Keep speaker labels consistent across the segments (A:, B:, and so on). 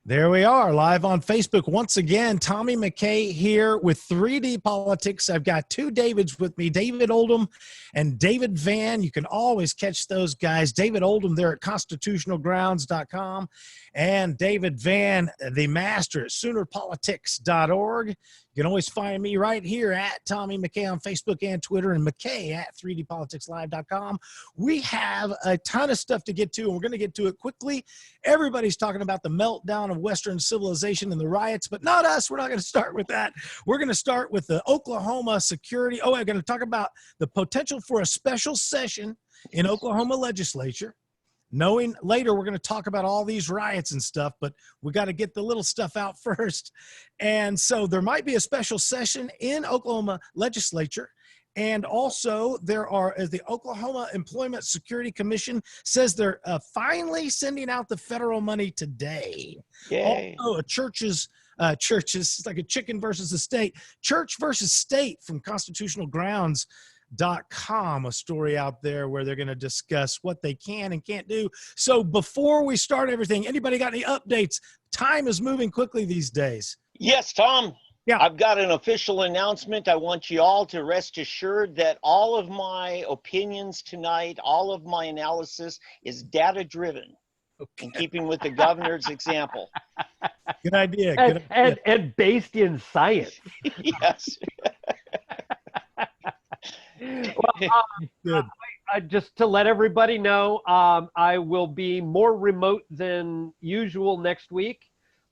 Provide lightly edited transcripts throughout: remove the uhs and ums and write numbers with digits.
A: There we are, live on Facebook. Once again, Tommy McCay here with 3D Politics. I've got two Davids with me, David Oldham and David Van. You can always catch those guys. David Oldham there at constitutionalgrounds.com and David Van, the master at soonerpolitics.org. You can always find me right here at Tommy McCay on Facebook and Twitter, and McCay at 3dpoliticslive.com. We have a ton of stuff to get to, and we're going to get to it quickly. Everybody's talking about the meltdown of Western civilization and the riots, but not us. We're not going to start with that. We're going to start with the Oklahoma security. Oh, I'm going to talk about the potential for a special session in Oklahoma legislature. Knowing later we're going to talk about all these riots and stuff, but we got to get the little stuff out first. And so there might be a special session in Oklahoma legislature. And also there are, as the Oklahoma Employment Security Commission says, they're finally sending out the federal money today.
B: Yay.
A: Also, churches, it's like a chicken versus a state, church versus state from constitutionalgrounds.com, a story out there where they're going to discuss what they can and can't do. So before we start everything, anybody got any updates? Time is moving quickly these days.
B: Yes, Tom.
A: Yeah.
B: I've got an official announcement. I want you all to rest assured that all of my opinions tonight, all of my analysis is data-driven, in keeping with the governor's example.
A: Good idea.
C: And based in science.
B: Yes.
C: Well,
A: Good.
C: just to let everybody know, I will be more remote than usual next week.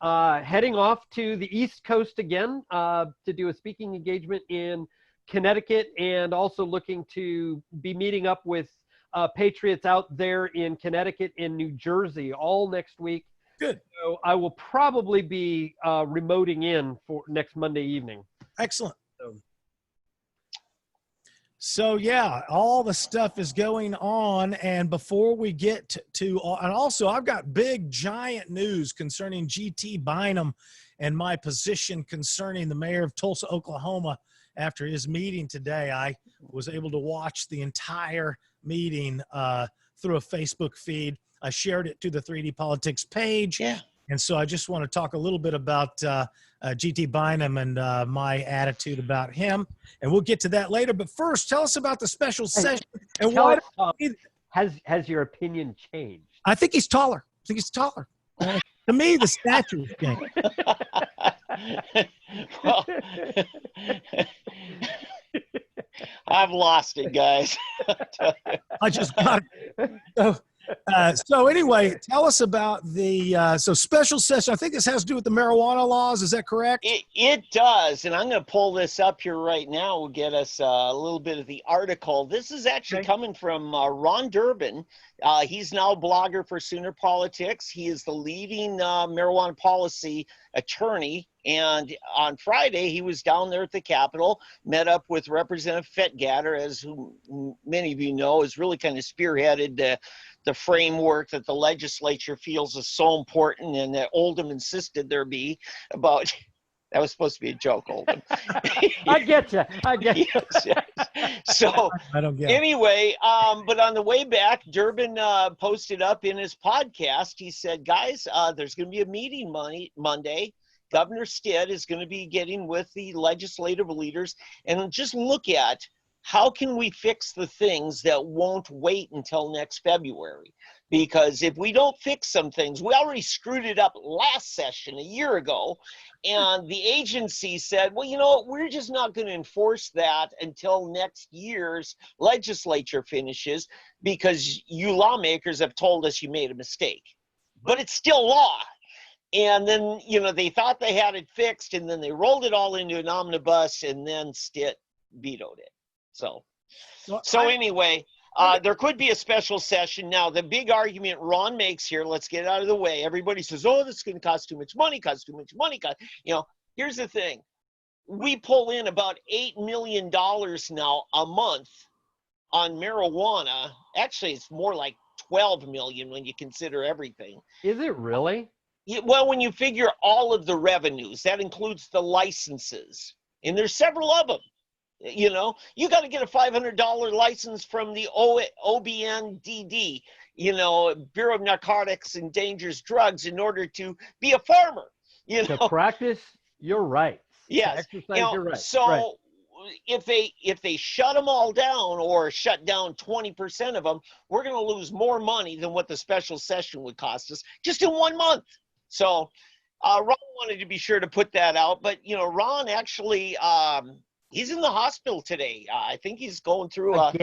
C: Heading off to the East Coast again to do a speaking engagement in Connecticut, and also looking to be meeting up with patriots out there in Connecticut and New Jersey all next week.
A: Good.
C: So I will probably be remoting in for next Monday evening.
A: Excellent. So yeah, all the stuff is going on. And before we get to, and also I've got big giant news concerning GT Bynum and my position concerning the mayor of Tulsa, Oklahoma. After his meeting today, I was able to watch the entire meeting through a Facebook feed. I shared it to the 3D Politics page.
B: Yeah.
A: And so I just want to talk a little bit about GT Bynum and my attitude about him. And we'll get to that later. But first, tell us about the special session. And why
C: has your opinion changed?
A: I think he's taller. I think he's taller. To me, the stature is changed.
B: Well, I've lost it, guys.
A: I just got it. So anyway, tell us about the so special session. I think this has to do with the marijuana laws. Is that correct?
B: It does, and I'm going to pull this up here right now. We'll get us a little bit of the article. This is actually coming from Ron Durbin. He's now a blogger for Sooner Politics. He is the leading marijuana policy attorney. And on Friday, he was down there at the Capitol, met up with Representative Fettgatter, as who many of you know has really kind of spearheaded the framework that the legislature feels is so important, and that Oldham insisted there be about. That was supposed to be a joke, Oldham.
C: I get you.
B: Yes, yes. So anyway, but on the way back, Durbin posted up in his podcast. He said, guys, there's going to be a meeting Monday. Governor Stitt is going to be getting with the legislative leaders and just look at how can we fix the things that won't wait until next February? Because if we don't fix some things, we already screwed it up last session a year ago, and the agency said, well, you know what, we're just not going to enforce that until next year's legislature finishes because you lawmakers have told us you made a mistake. But it's still law. And then, you know, they thought they had it fixed, and then they rolled it all into an omnibus, and then Stitt vetoed it. So anyway, there could be a special session. Now, the big argument Ron makes here, let's get it out of the way. Everybody says, oh, this is going to cost too much money, You know, here's the thing. We pull in about $8 million now a month on marijuana. Actually, it's more like 12 million when you consider everything.
C: Is it really?
B: Yeah, well, when you figure all of the revenues, that includes the licenses, and there's several of them. You know, you got to get a $500 license from the OBNDD, you know, Bureau of Narcotics and Dangerous Drugs, in order to be a farmer. You know,
C: to practice your rights.
B: Yes.
C: To exercise your rights.
B: So
C: right.
B: if they shut them all down, or shut down 20% of them, we're going to lose more money than what the special session would cost us just in 1 month. So Ron wanted to be sure to put that out. But, you know, Ron actually, he's in the hospital today. I think he's going through a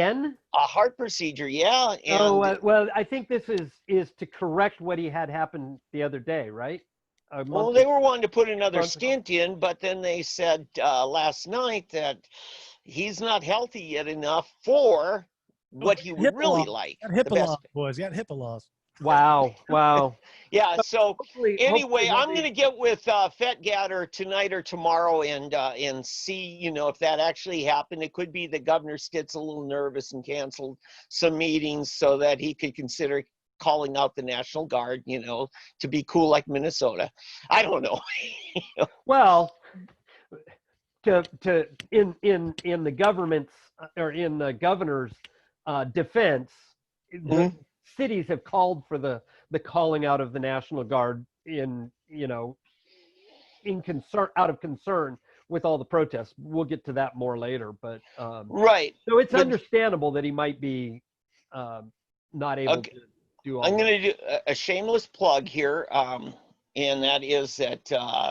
B: heart procedure. Yeah. And,
C: well, I think this is to correct what he had happened the other day, right?
B: Well, they were wanting to put another stint in, but then they said last night that he's not healthy yet enough for what he would really like.
A: Got HIPAA laws, boys. Got HIPAA laws.
C: Wow.
B: Yeah. So anyway,
C: hopefully
B: I'm going to get with Fetgatter tonight or tomorrow and see, you know, if that actually happened. It could be the governor gets a little nervous and canceled some meetings so that he could consider calling out the National Guard, you know, to be cool like Minnesota. I don't know.
C: Well, in the government's or in the governor's defense, the cities have called for the calling out of the National Guard in concern, out of concern with all the protests. We'll get to that more later, but
B: right.
C: So it's understandable that he might be not able to.
B: I'm going to do a shameless plug here, and that is that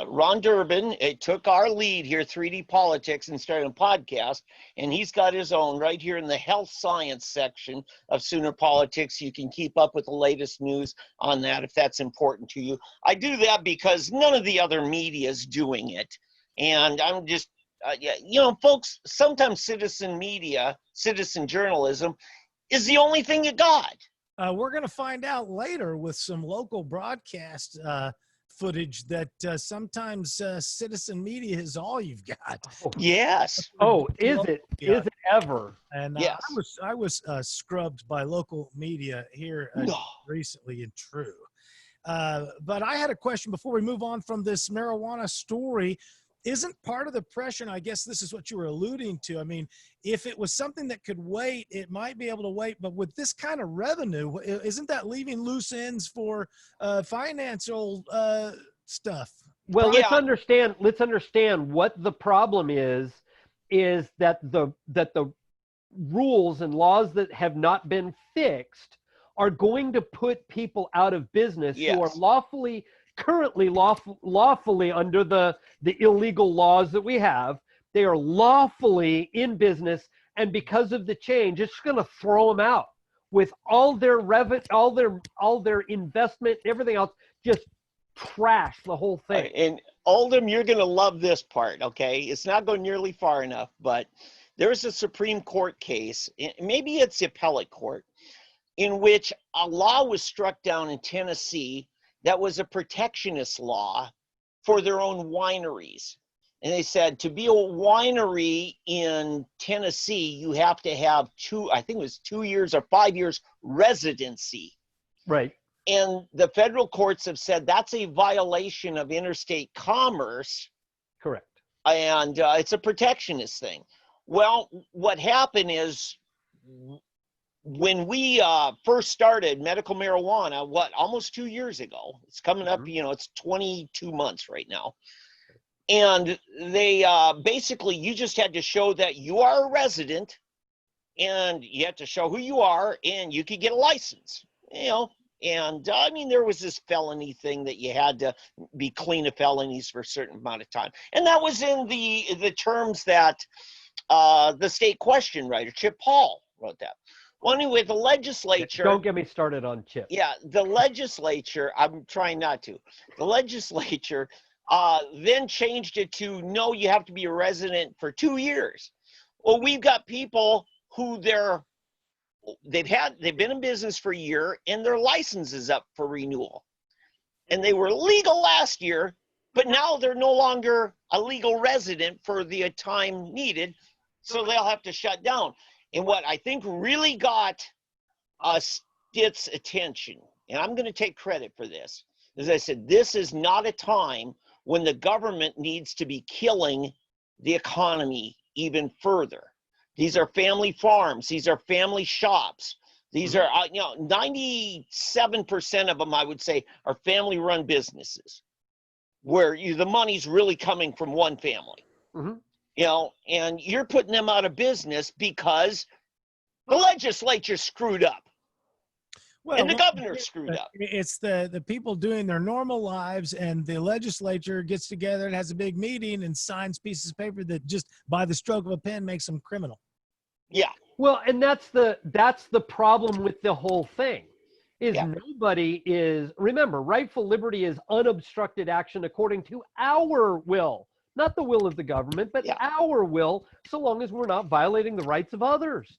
B: Ron Durbin took our lead here, 3D Politics, and started a podcast, and he's got his own right here in the health science section of Sooner Politics. You can keep up with the latest news on that if that's important to you. I do that because none of the other media is doing it, and I'm just, you know, folks, sometimes citizen media, citizen journalism is the only thing you got.
A: We're going to find out later with some local broadcast footage that sometimes citizen media is all you've got.
B: Yes.
C: Oh, is it? Is it ever?
A: And
B: yes.
A: I was scrubbed by local media here recently in True. But I had a question before we move on from this marijuana story. Isn't part of the pressure, I guess this is what you were alluding to, I mean, if it was something that could wait, it might be able to wait, but with this kind of revenue, isn't that leaving loose ends for financial stuff?
C: Well, let's understand what the problem is that the rules and laws that have not been fixed are going to put people out of business who are currently lawfully under the illegal laws that we have. They are lawfully in business, and because of the change, it's going to throw them out with all their all their investment, everything else, just trash the whole thing.
B: And Oldham, you're going to love this part. Okay, it's not going nearly far enough, but there's a Supreme Court case, maybe it's the appellate court, in which a law was struck down in Tennessee that was a protectionist law for their own wineries. And they said to be a winery in Tennessee, you have to have 2 years or 5 years residency.
C: Right.
B: And the federal courts have said that's a violation of interstate commerce.
C: Correct.
B: And it's a protectionist thing. Well, what happened is, when we first started medical marijuana, almost 2 years ago, it's coming up, you know, it's 22 months right now. And they basically, you just had to show that you are a resident, and you had to show who you are, and you could get a license, you know. And I mean, there was this felony thing that you had to be clean of felonies for a certain amount of time. And that was in the terms that the state question writer, Chip Paul, wrote that. Well, anyway, the legislature...
C: Don't get me started on Chip.
B: Yeah, the legislature, I'm trying not to. The legislature then changed it to, no, you have to be a resident for 2 years. Well, we've got people who they've been in business for a year, and their license is up for renewal. And they were legal last year, but now they're no longer a legal resident for the time needed, so they'll have to shut down. And what I think really got Stitt's attention, and I'm going to take credit for this, as I said, this is not a time when the government needs to be killing the economy even further. These are family farms. These are family shops. These are, 97% of them, I would say, are family-run businesses where the money's really coming from one family. And you're putting them out of business because the legislature screwed up. Well, and the governor screwed up.
A: It's the people doing their normal lives, and the legislature gets together and has a big meeting and signs pieces of paper that just by the stroke of a pen makes them criminal.
B: Yeah.
C: Well, and that's the problem with the whole thing is nobody is, remember, rightful liberty is unobstructed action according to our will, not the will of the government, but our will, so long as we're not violating the rights of others.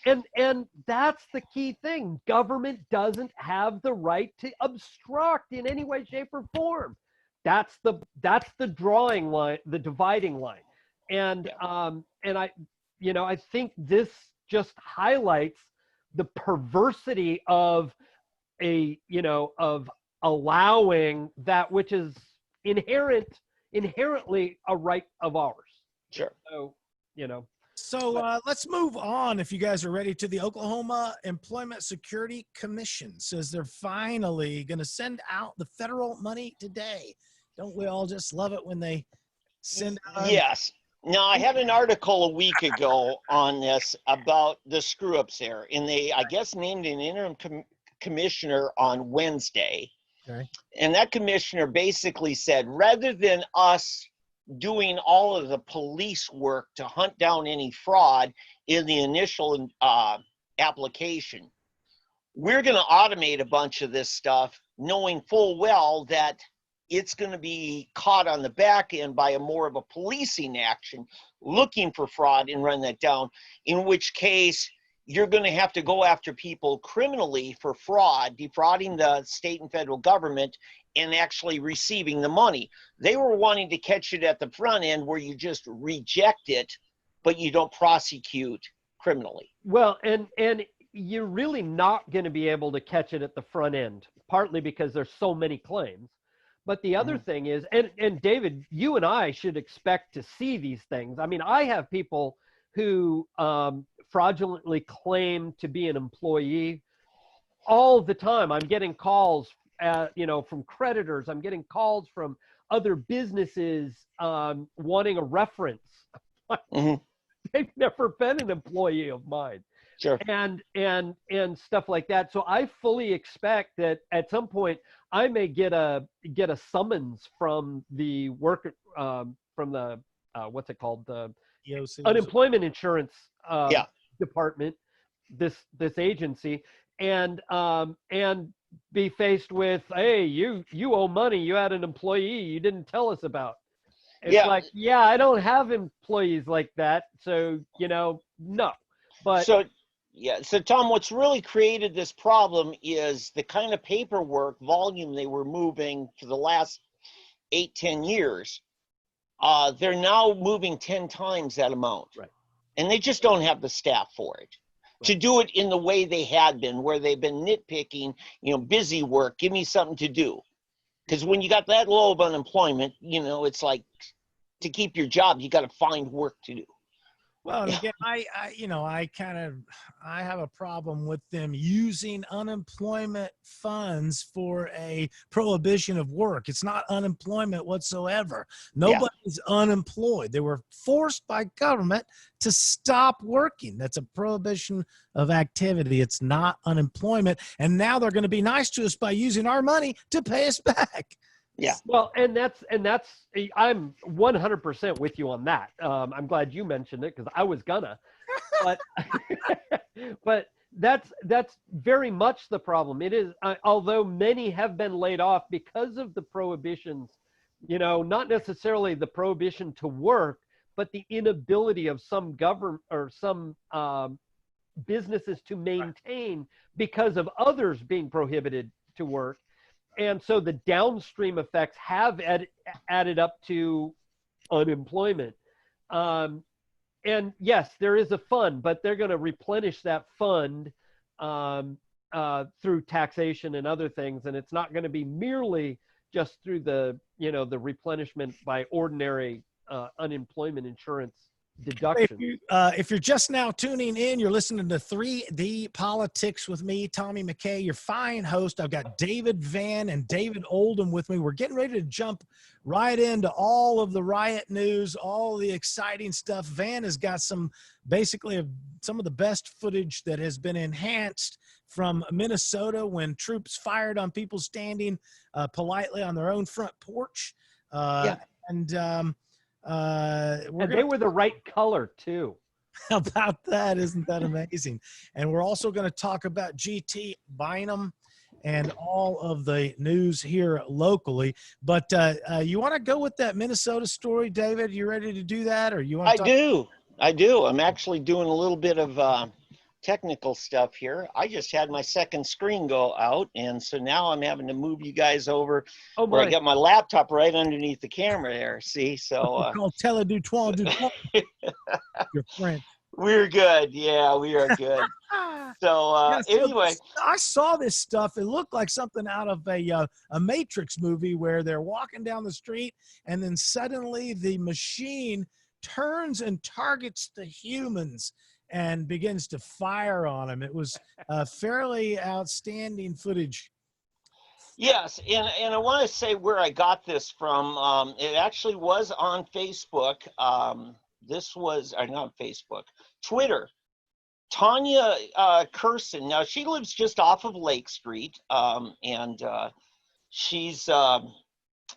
C: And that's the key thing. Government doesn't have the right to obstruct in any way, shape, or form. That's the drawing line, the dividing line. And I think this just highlights the perversity of of allowing that which is inherently a right of ours.
B: Sure.
A: So let's move on, if you guys are ready, to the Oklahoma Employment Security Commission. Says they're finally going to send out the federal money today. Don't we all just love it when they send out?
B: Yes. Now, I had an article a week ago on this about the screw-ups there, and they, I guess, named an interim commissioner on Wednesday.
A: Okay.
B: And that commissioner basically said, rather than us doing all of the police work to hunt down any fraud in the initial application, we're going to automate a bunch of this stuff, knowing full well that it's going to be caught on the back end by more of a policing action, looking for fraud and run that down, in which case you're going to have to go after people criminally for fraud, defrauding the state and federal government, and actually receiving the money. They were wanting to catch it at the front end where you just reject it, but you don't prosecute criminally.
C: Well, and you're really not going to be able to catch it at the front end, partly because there's so many claims. But the other thing is, and David, you and I should expect to see these things. I mean, I have people who fraudulently claim to be an employee all the time. I'm getting calls from creditors. I'm getting calls from other businesses wanting a reference. They've never been an employee of mine.
B: Sure.
C: And stuff like that. So I fully expect that at some point I may get a summons from the work from the what's it called, the
A: EOC.
C: unemployment insurance department, this agency, and be faced with, hey, you owe money. You had an employee you didn't tell us about. It's like, I don't have employees like that. So, no. But
B: so Tom, what's really created this problem is the kind of paperwork volume they were moving for the last 8-10 years. They're now moving 10 times that amount.
C: Right.
B: And they just don't have the staff for it. To do it in the way they had been, where they've been nitpicking, busy work, give me something to do. Because when you got that low of unemployment, it's like to keep your job, you got to find work to do.
A: Well, and again, I have a problem with them using unemployment funds for a prohibition of work. It's not unemployment whatsoever. Nobody's unemployed. They were forced by government to stop working. That's a prohibition of activity. It's not unemployment. And now they're going to be nice to us by using our money to pay us back.
B: Yeah.
C: Well, and that's I'm 100% with you on that. I'm glad you mentioned it because I was gonna, but that's very much the problem. It is, although many have been laid off because of the prohibitions, not necessarily the prohibition to work, but the inability of some government or some businesses to maintain because of others being prohibited to work. And so the downstream effects have added up to unemployment. And yes, there is a fund, but they're going to replenish that fund through taxation and other things. And it's not going to be merely just through the replenishment by ordinary unemployment insurance deduction.
A: If you're just now tuning in, you're listening to 3D Politics with me, Tommy McCay, your fine host. I've got David Van and David Oldham with me. We're getting ready to jump right into all of the riot news, all the exciting stuff. Van has got basically some of the best footage that has been enhanced from Minnesota when troops fired on people standing politely on their own front porch. And
C: they were the right color too.
A: How about that? Isn't that amazing? And we're also going to talk about GT Bynum and all of the news here locally. But you want to go with that Minnesota story, David? You ready to do that, or you want to?
B: I do. I'm actually doing a little bit of technical stuff here. I just had my second screen go out, and so now I'm having to move you guys over. Where I got my laptop right underneath the camera there. See, so
A: called tele du toi. Your French.
B: We're good. Yeah, we are good. So anyway,
A: I saw this stuff. It looked like something out of a Matrix movie where they're walking down the street, and then suddenly the machine turns and targets the humans and begins to fire on them. It was fairly outstanding footage.
B: Yes, and I want to say where I got this from. It actually was on Facebook. This was not Facebook, Twitter. Tanya Curson. Now she lives just off of Lake Street, and she's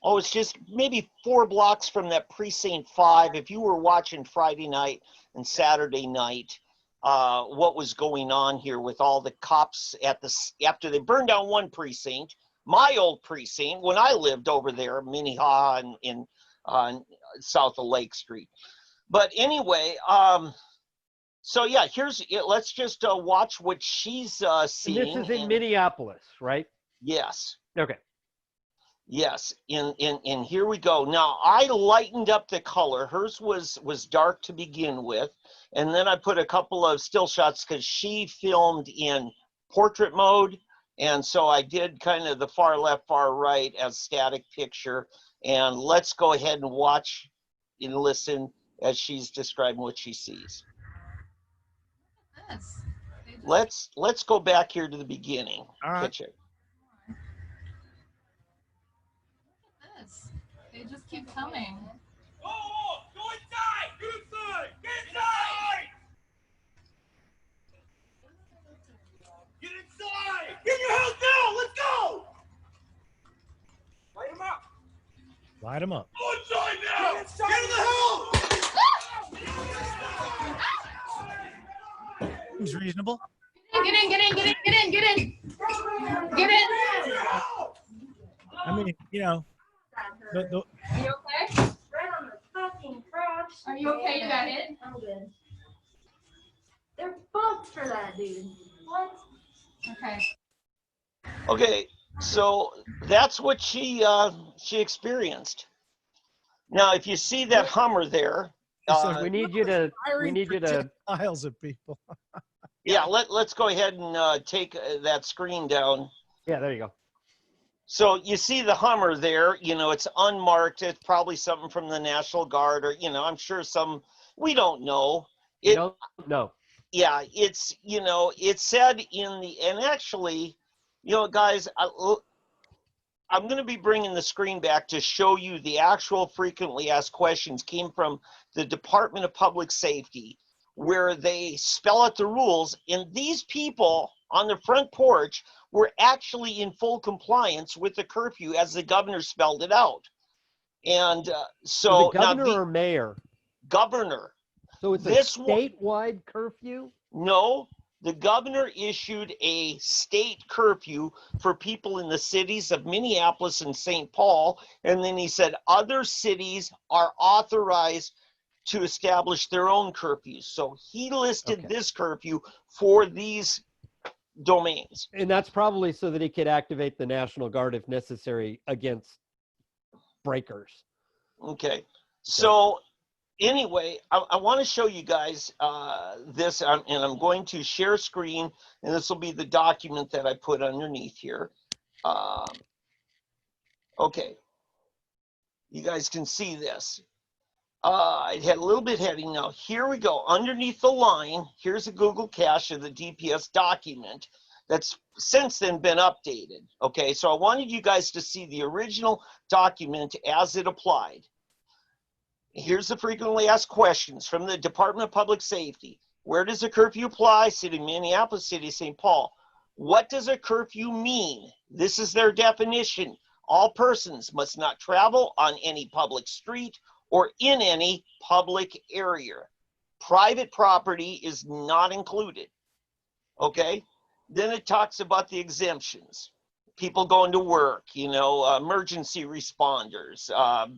B: it's just maybe 4 blocks from that precinct 5. If you were watching Friday night and Saturday night, what was going on here with all the cops after they burned down one precinct, my old precinct when I lived over there, Minnehaha in south of Lake Street. But anyway, so yeah, let's just watch what she's seeing.
C: This is in Minneapolis, right?
B: Yes.
C: Okay.
B: Yes, and here we go. Now I lightened up the color. Hers was dark to begin with, and then I put a couple of still shots because she filmed in portrait mode, and so I did kind of the far left, far right as static picture. And let's go ahead and watch and listen as she's describing what she sees. Let's go back here to the beginning.
A: All right.
B: Picture.
D: They just keep coming.
E: Oh, go inside! Get inside! Get inside! Get inside! Get in your house now! Let's go! Light him up!
A: Light them up.
E: Go inside now! Get inside! Get in the house!
A: Seems reasonable.
D: Get in!
A: I mean, you know.
D: Are you okay?
F: Right on the fucking crotch.
D: Are you okay? You got hit?
F: I'm good. They're fucked for that, dude. What?
D: Okay.
B: Okay, so that's what she experienced. Now, if you see that Hummer there,
C: we need you to.
A: Piles of people.
B: yeah, let's go ahead and take that screen down.
C: Yeah, there you go.
B: So you see the Hummer there, it's unmarked. It's probably something from the National Guard or, I'm sure we don't know.
C: No.
B: Yeah, it's, it said and actually, guys, I'm going to be bringing the screen back to show you the actual frequently asked questions came from the Department of Public Safety, where they spell out the rules. And these people on the front porch were actually in full compliance with the curfew as the governor spelled it out. And so
C: the governor or mayor?
B: Governor.
C: So it's a statewide curfew?
B: No, the governor issued a state curfew for people in the cities of Minneapolis and St. Paul. And then he said other cities are authorized to establish their own curfews. So he listed this curfew for these domains.
C: And that's probably so that he could activate the National Guard if necessary against breakers.
B: Okay. So anyway, I want to show you guys this, and I'm going to share screen, and this will be the document that I put underneath here. Okay. You guys can see this. It had a little bit heading. Now, here we go. Underneath the line, here's a Google cache of the DPS document that's since then been updated. Okay, so I wanted you guys to see the original document as it applied. Here's the frequently asked questions from the Department of Public Safety. Where does a curfew apply? City of Minneapolis, City of St. Paul. What does a curfew mean? This is their definition. All persons must not travel on any public street or in any public area. Private property is not included. Okay? Then it talks about the exemptions. People going to work, emergency responders,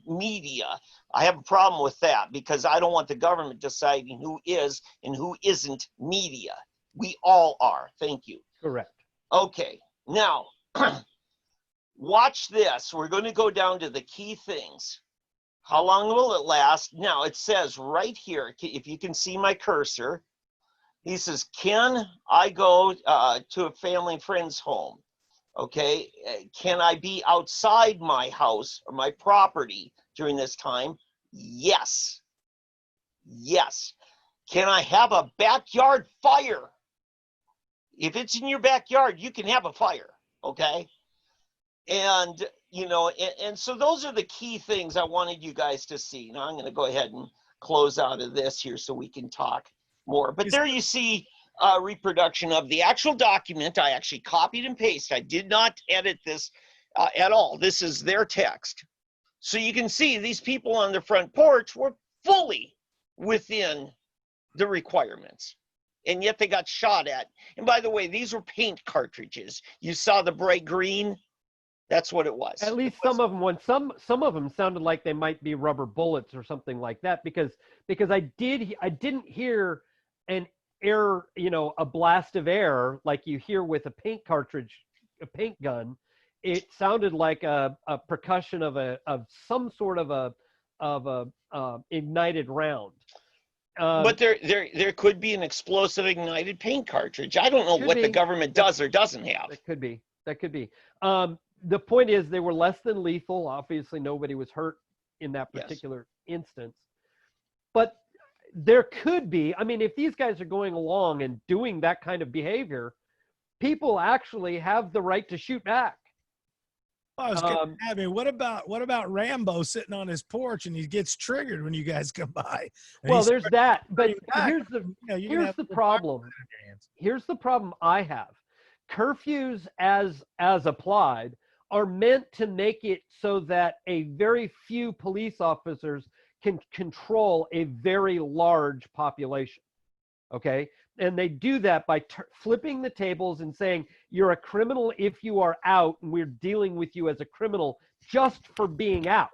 B: media. I have a problem with that because I don't want the government deciding who is and who isn't media. We all are. Thank you.
C: Correct.
B: Okay. Now, watch this. We're going to go down to the key things. How long will it last? Now, it says right here, if you can see my cursor, he says, can I go to a family and friend's home? Okay. Can I be outside my house or my property during this time? Yes. Yes. Can I have a backyard fire? If it's in your backyard, you can have a fire. Okay. And, and so those are the key things I wanted you guys to see. Now I'm going to go ahead and close out of this here so we can talk more. But there you see a reproduction of the actual document. I actually copied and pasted. I did not edit this at all. This is their text. So you can see these people on the front porch were fully within the requirements. And yet they got shot at. And by the way, these were paint cartridges. You saw the bright green. That's what it was.
C: At least some of them, some of them sounded like they might be rubber bullets or something like that, because I didn't hear an air, a blast of air like you hear with a paint cartridge, a paint gun. It sounded like a percussion of some sort of a ignited round.
B: But there could be an explosive ignited paint cartridge. I don't know what the government does or doesn't have.
C: That could be. The point is they were less than lethal. Obviously, nobody was hurt in that particular instance. But there could be, if these guys are going along and doing that kind of behavior, people actually have the right to shoot back.
A: What about Rambo sitting on his porch and he gets triggered when you guys come by?
C: Well, there's that. But here's the problem. Here's the problem I have. Curfews as applied are meant to make it so that a very few police officers can control a very large population. Okay? And they do that by flipping the tables and saying, you're a criminal if you are out, and we're dealing with you as a criminal just for being out.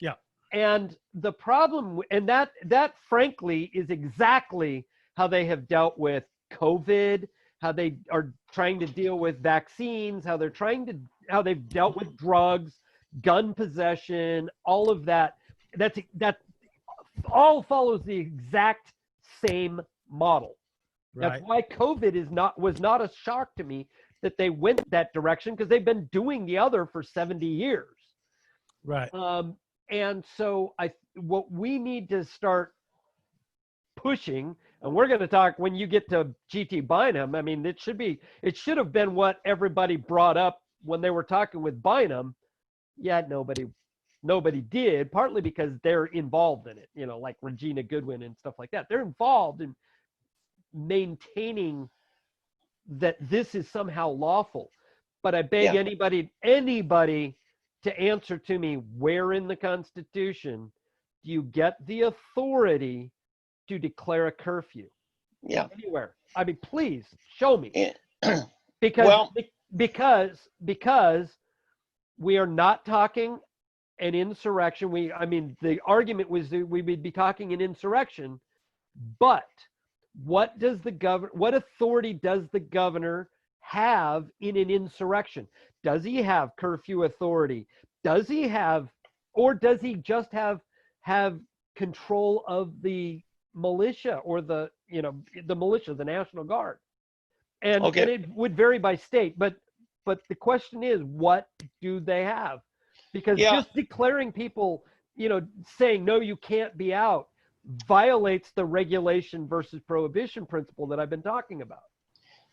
A: Yeah.
C: And the problem, and that frankly is exactly how they have dealt with COVID, how they are trying to deal with vaccines, how they've dealt with drugs, gun possession, all of that. That all follows the exact same model.
A: Right.
C: That's why COVID was not a shock to me that they went that direction, because they've been doing the other for 70 years.
A: Right.
C: And so what we need to start pushing, and we're going to talk when you get to GT Bynum. It should have been what everybody brought up when they were talking with Bynum. Yet nobody did, partly because they're involved in it, like Regina Goodwin and stuff like that. They're involved in maintaining that this is somehow lawful. But I beg anybody to answer to me, where in the Constitution do you get the authority to declare a curfew?
B: Yeah.
C: Anywhere. Please show me.
B: Yeah.
C: Because we are not talking an insurrection. The argument was that we would be talking an insurrection, but what authority does the governor have in an insurrection? Does he have curfew authority? Does he have, or does he just have control of the militia, or the militia, the National Guard? And it would vary by state, but the question is, what do they have? Because just declaring people saying, no, you can't be out violates the regulation versus prohibition principle that I've been talking about.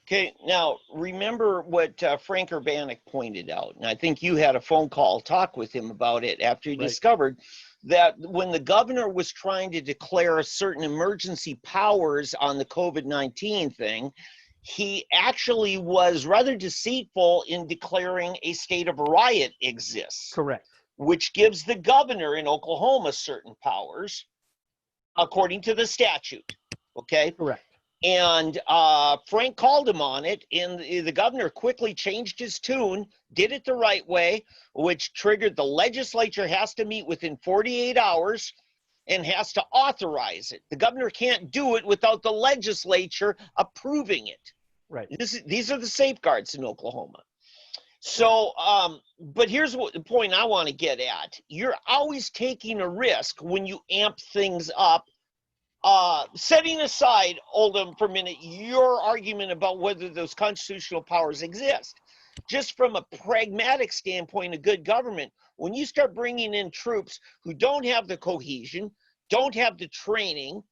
B: Okay, now remember what Frank Urbanek pointed out, and I think you had a phone call talk with him about it after he discovered that when the governor was trying to declare certain emergency powers on the COVID-19 thing, he actually was rather deceitful in declaring a state of riot exists.
C: Correct.
B: Which gives the governor in Oklahoma certain powers, according to the statute. Okay?
C: Correct.
B: And Frank called him on it, and the governor quickly changed his tune, did it the right way, which triggered the legislature has to meet within 48 hours and has to authorize it. The governor can't do it without the legislature approving it.
C: Right.
B: These are the safeguards in Oklahoma. So, but here's the point I want to get at. You're always taking a risk when you amp things up. Setting aside, Oldham, for a minute, your argument about whether those constitutional powers exist. Just from a pragmatic standpoint of good government, when you start bringing in troops who don't have the cohesion, don't have the training,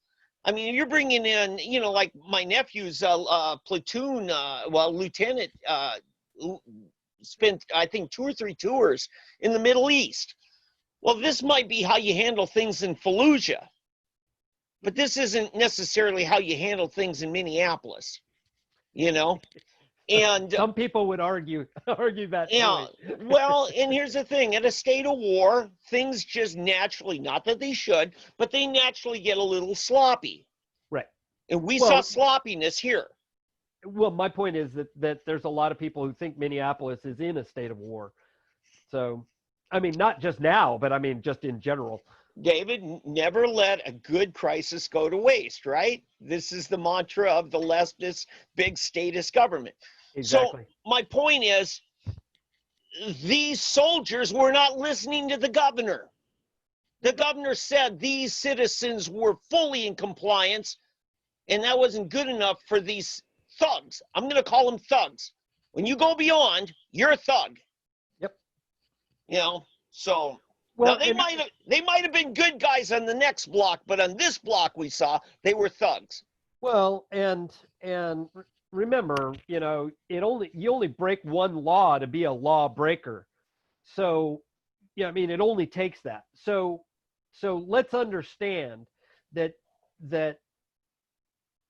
B: I mean, you're bringing in, like my nephew's platoon, lieutenant, spent, I think, 2 or 3 tours in the Middle East. Well, this might be how you handle things in Fallujah. But this isn't necessarily how you handle things in Minneapolis, And
C: some people would argue that.
B: Yeah. Well, and here's the thing: at a state of war, things just naturally, not that they should, but they naturally get a little sloppy.
C: Right.
B: And we saw sloppiness here.
C: Well, my point is that there's a lot of people who think Minneapolis is in a state of war. So, I mean, not just now, but I mean, just in general.
B: David, never let a good crisis go to waste, right? This is the mantra of the leftist big statist government.
C: Exactly.
B: So my point is, these soldiers were not listening to the governor. The governor said these citizens were fully in compliance, and that wasn't good enough for these thugs. I'm going to call them thugs. When you go beyond, you're a thug.
C: Yep.
B: So...
C: Well,
B: now, they might have been good guys on the next block, but on this block we saw they were thugs.
C: Well, and remember, you only break one law to be a lawbreaker. So, I mean, it only takes that. So let's understand that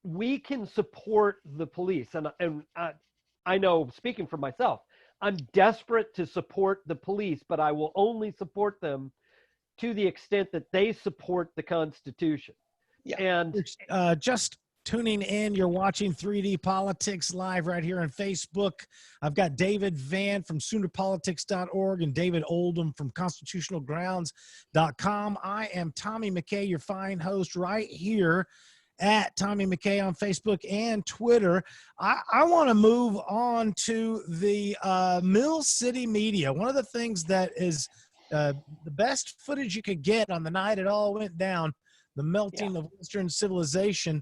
C: we can support the police, and I know, speaking for myself, I'm desperate to support the police, but I will only support them to the extent that they support the Constitution.
B: Yeah.
C: And
A: just tuning in, you're watching 3D Politics live right here on Facebook. I've got David Van from SoonerPolitics.org and David Oldham from ConstitutionalGrounds.com. I am Tommy McCay, your fine host right here at Tommy McCay on Facebook and Twitter. I want to move on to the Mill City media. One of the things that is the best footage you could get on the night it all went down, the melting of Western civilization,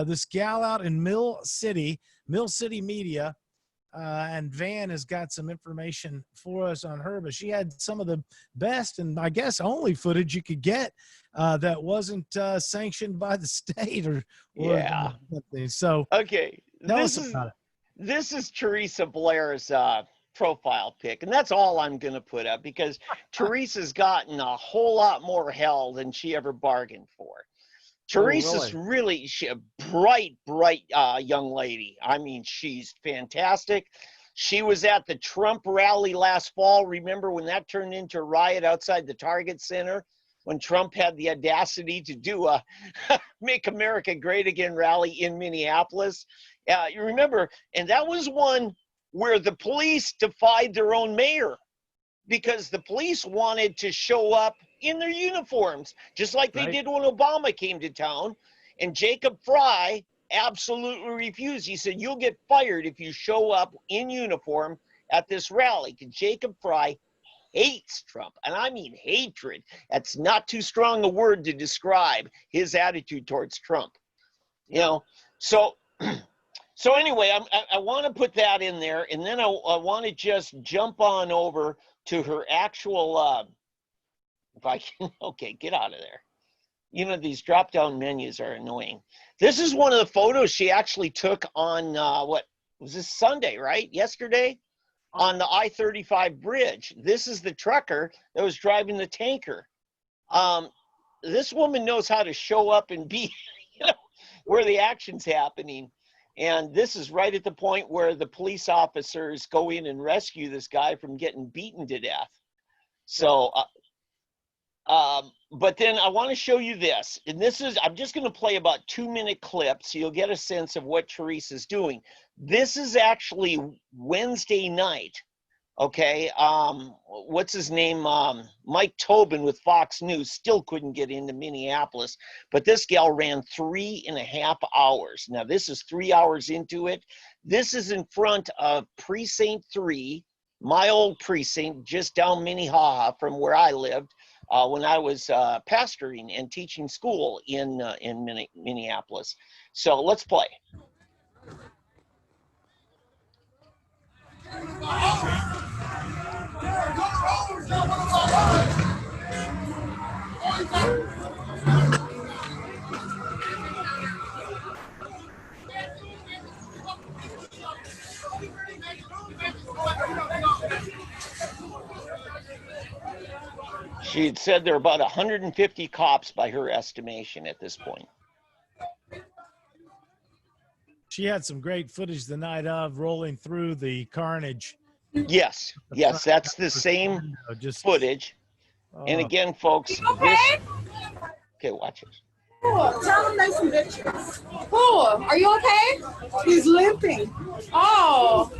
A: this gal out in Mill City Media, and Van has got some information for us on her, but she had some of the best and I guess only footage you could get that wasn't sanctioned by the state or something. So
B: okay, this is Teresa Blair's profile pic, and that's all I'm going to put up because Teresa's gotten a whole lot more hell than she ever bargained for. Teresa's really a bright young lady. I mean, she's fantastic. She was at the Trump rally last fall. Remember when that turned into a riot outside the Target Center? When Trump had the audacity to do a Make America Great Again rally in Minneapolis. You remember, and that was one where the police defied their own mayor because the police wanted to show up in their uniforms, just like they did when Obama came to town. And Jacob Fry absolutely refused. He said, you'll get fired if you show up in uniform at this rally. Because Jacob Fry hates Trump, and I mean hatred. That's not too strong a word to describe his attitude towards Trump. So anyway, I want to put that in there, and then I want to just jump on over to her actual If I can, okay, get out of there. You know, these drop-down menus are annoying. This is one of the photos she actually took on, what was this, Sunday, right? Yesterday? On the I-35 bridge. This is the trucker that was driving the tanker. This woman knows how to show up and be, you know, where the action's happening. And this is right at the point where the police officers go in and rescue this guy from getting beaten to death. So, but then I want to show you this. And this is, I'm just going to play about 2-minute clips so you'll get a sense of what Teresa's doing. This is actually Wednesday night. Okay, what's his name? Mike Tobin with Fox News still couldn't get into Minneapolis, but this gal ran 3.5 hours. Now, this is 3 hours into it. This is in front of Precinct 3, my old precinct, just down Minnehaha from where I lived when I was pastoring and teaching school in Minneapolis. So let's play. She had said there are about 150 cops by her estimation at this point.
A: She had some great footage the night of rolling through the carnage.
B: Yes, yes, that's the same footage. And again, folks, this. Okay, watch this.
G: Tell him there's some pictures.
D: Who? Are you okay?
G: He's limping.
D: Oh.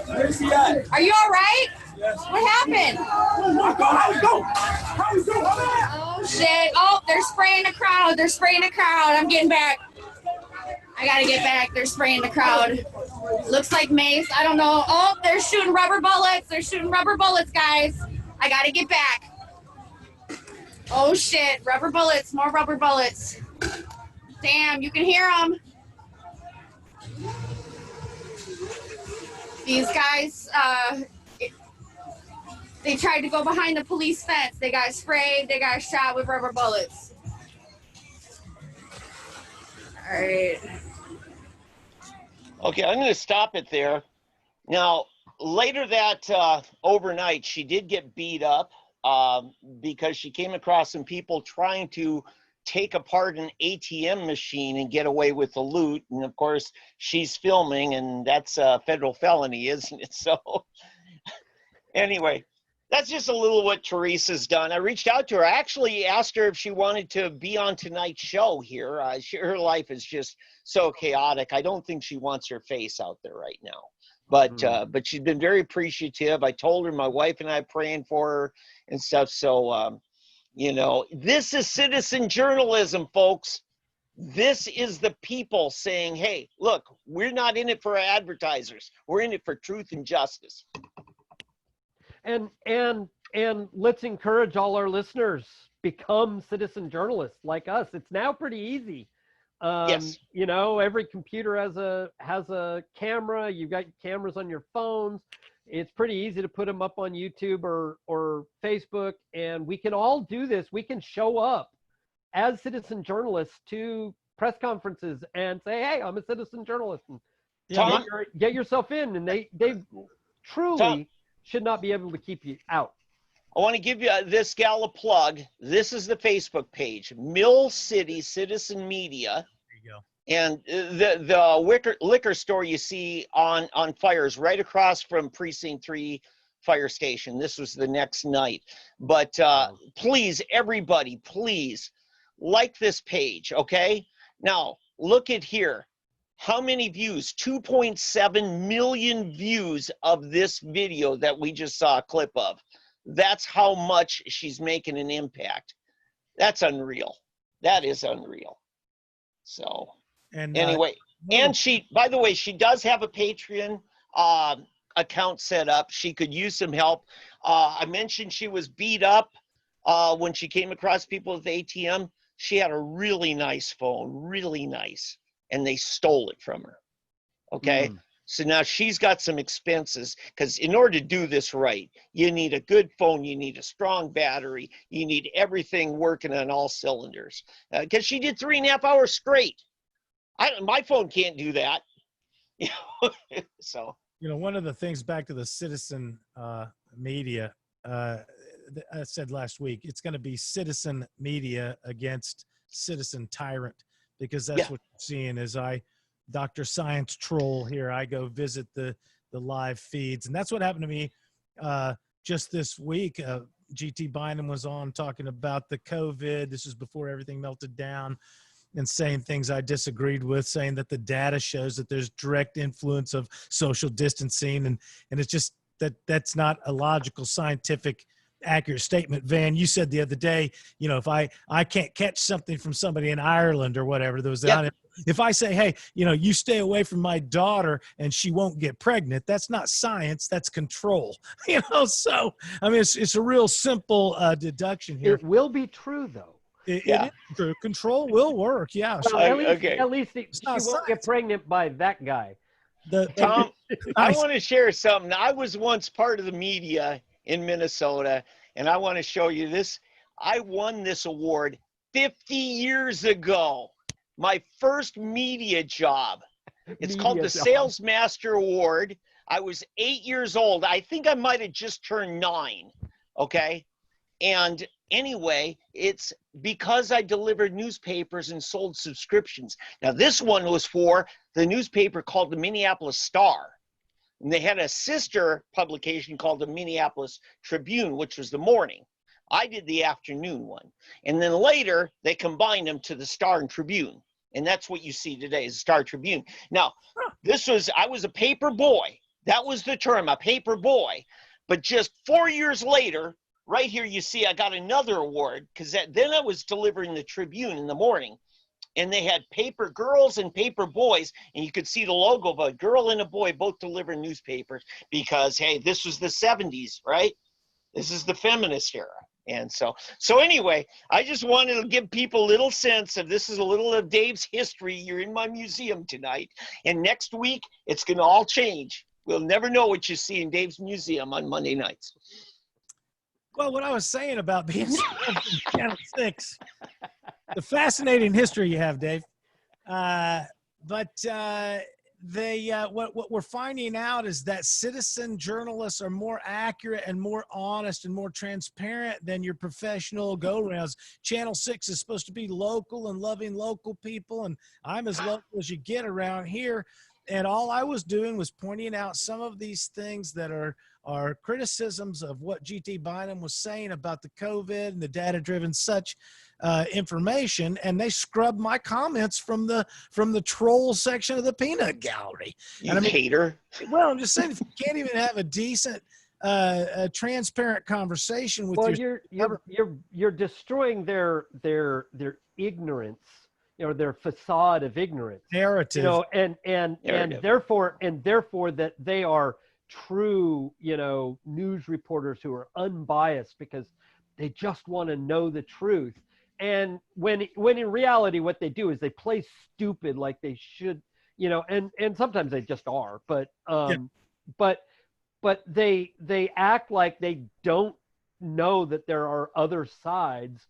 G: Where's he at?
D: Are you all right?
G: Yes.
D: What happened?
G: How we go?
D: Oh, shit. Oh, they're spraying the crowd. They're spraying the crowd. I'm getting back. I gotta get back. They're spraying the crowd. Looks like mace. I don't know. Oh, they're shooting rubber bullets. They're shooting rubber bullets, guys. I gotta get back. Oh, shit. Rubber bullets. More rubber bullets. Damn, you can hear them. These guys, they tried to go behind the police fence. They got sprayed. They got shot with rubber bullets. All right.
B: Okay, I'm going to stop it there. Now, later that overnight, she did get beat up because she came across some people trying to take apart an ATM machine and get away with the loot. And of course, she's filming, and that's a federal felony, isn't it? So anyway, that's just a little what Teresa's done. I reached out to her. I actually asked her if she wanted to be on tonight's show here. Her life is just so chaotic. I don't think she wants her face out there right now. But she's been very appreciative. I told her my wife and I are praying for her and stuff. So, you know, this is citizen journalism, folks. This is the people saying, hey, look, we're not in it for advertisers. We're in it for truth and justice.
C: And let's encourage all our listeners, become citizen journalists like us. It's now pretty easy.
B: Yes.
C: You know, every computer has a camera. You've got cameras on your phones. It's pretty easy to put them up on YouTube or Facebook, and we can all do this. We can show up as citizen journalists to press conferences and say, hey, I'm a citizen journalist. And get yourself in, and they truly should not be able to keep you out.
B: I want to give you this gal a plug. This is the Facebook page, Mill City Citizen Media.
A: There you go.
B: And the liquor store you see on fire is right across from Precinct 3 fire station. This was the next night. But please, everybody, please like this page, okay? Now, look at here. How many views? 2.7 million views of this video that we just saw a clip of. That's how much she's making an impact. That's unreal. That is unreal. So anyway, and she, by the way, she does have a Patreon account set up. She could use some help. I mentioned she was beat up when she came across people at the ATM. She had a really nice phone, really nice, and they stole it from her. Okay. So now she's got some expenses, because in order to do this right, you need a good phone, you need a strong battery, you need everything working on all cylinders. Because she did 3.5 hours straight. My phone can't do that. So,
A: one of the things, back to the citizen media, I said last week, it's going to be citizen media against citizen tyrant, because that's what you're seeing. As Dr. Science Troll here, I go visit the live feeds, and that's what happened to me just this week. GT Bynum was on talking about the COVID. This is before everything melted down, and saying things I disagreed with, saying that the data shows that there's direct influence of social distancing, and it's just that's not a logical, scientific, accurate statement. Van, you said the other day, if I can't catch something from somebody in Ireland or whatever that was down, if I say, hey, you stay away from my daughter and she won't get pregnant, that's not science, that's control. So I mean, it's a real simple deduction here.
C: It will be true, though.
A: It is true. Control will work. Yeah.
C: Well, at least she won't get pregnant by that guy.
B: Tom, I want to share something. I was once part of the media in Minnesota, and I want to show you this. I won this award 50 years ago. My first media job. It's called the Sales Master Award. I was 8 years old. I think I might have just turned 9. Okay. And anyway, it's because I delivered newspapers and sold subscriptions. Now, this one was for the newspaper called the Minneapolis Star. And they had a sister publication called the Minneapolis Tribune, which was the morning. I did the afternoon one. And then later, they combined them to the Star and Tribune. And that's what you see today is the Star Tribune. Now, I was a paper boy. That was the term, a paper boy. But just 4 years later, right here you see I got another award, because then I was delivering the Tribune in the morning. And they had paper girls and paper boys, and you could see the logo of a girl and a boy both delivering newspapers, because, hey, this was the 70s, right? This is the feminist era. And so anyway, I just wanted to give people a little sense of this is a little of Dave's history. You're in my museum tonight. And next week, it's going to all change. We'll never know what you see in Dave's museum on Monday nights.
A: Well, what I was saying about being Channel 6, the fascinating history you have, Dave. What we're finding out is that citizen journalists are more accurate and more honest and more transparent than your professional go-rounds. Channel 6 is supposed to be local and loving local people, and I'm as local as you get around here. And all I was doing was pointing out some of these things that are criticisms of what GT Bynum was saying about the COVID and the data-driven such information, and they scrubbed my comments from the troll section of the peanut gallery.
B: You hater.
A: Well, I'm just saying, if you can't even have a decent, transparent conversation with
C: you're destroying their ignorance. Their facade of ignorance,
A: narrative,
C: and therefore that they are true, news reporters who are unbiased because they just want to know the truth. And when in reality, what they do is they play stupid like they should, and sometimes they just are, but they act like they don't know that there are other sides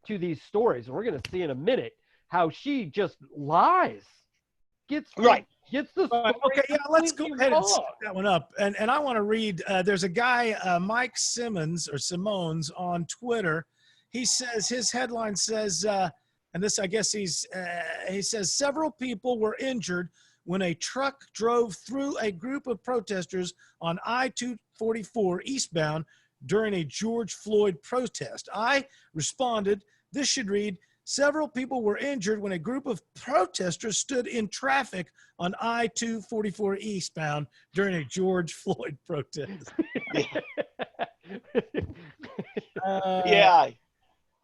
C: to these stories. And we're going to see in a minute how she just lies, gets the story.
A: Okay, yeah, let's go ahead and set that one up. And I want to read, there's a guy, Mike Simmons on Twitter. He says, his headline says, and this, I guess he says, several people were injured when a truck drove through a group of protesters on I-244 eastbound during a George Floyd protest. I responded, this should read, several people were injured when a group of protesters stood in traffic on I-244 eastbound during a George Floyd protest.
B: Yeah.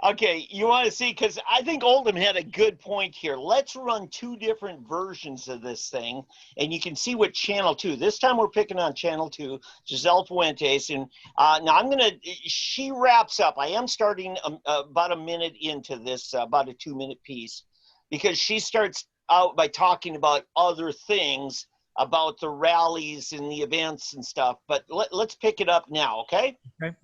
B: Okay, you want to see, because I think Oldham had a good point here. Let's run two different versions of this thing, and you can see what Channel 2. This time we're picking on Channel 2, Giselle Fuentes. And now she wraps up. I am starting about a minute into this, about a 2-minute piece, because she starts out by talking about other things about the rallies and the events and stuff. But let's pick it up now, okay?
A: Okay.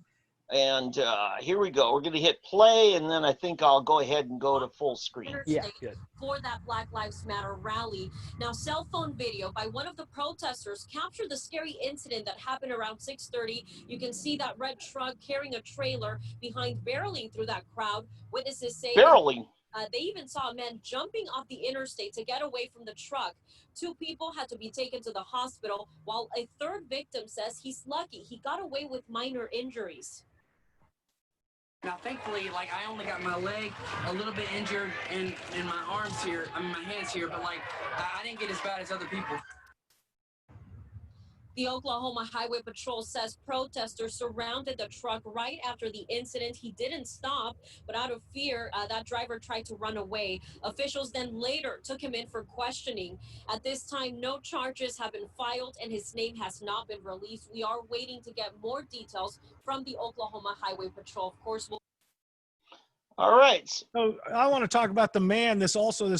B: And here we go. We're going to hit play, and then I think I'll go ahead and go to full screen.
C: Yeah, good.
H: For that Black Lives Matter rally. Now, cell phone video by one of the protesters captured the scary incident that happened around 6:30. You can see that red truck carrying a trailer behind barreling through that crowd. Witnesses say
B: Barreling.
H: they even saw a man jumping off the interstate to get away from the truck. 2 people had to be taken to the hospital, while a third victim says he's lucky he got away with minor injuries.
I: Now, thankfully, like, I only got my leg a little bit injured and my arms here, I mean, my hands here, but, like, I didn't get as bad as other people.
H: The Oklahoma Highway Patrol says protesters surrounded the truck right after the incident. He didn't stop, but out of fear, that driver tried to run away. Officials then later took him in for questioning. At this time, no charges have been filed and his name has not been released. We are waiting to get more details from the Oklahoma Highway Patrol. Of course, we'll
B: All right.
A: So I want to talk about the man. This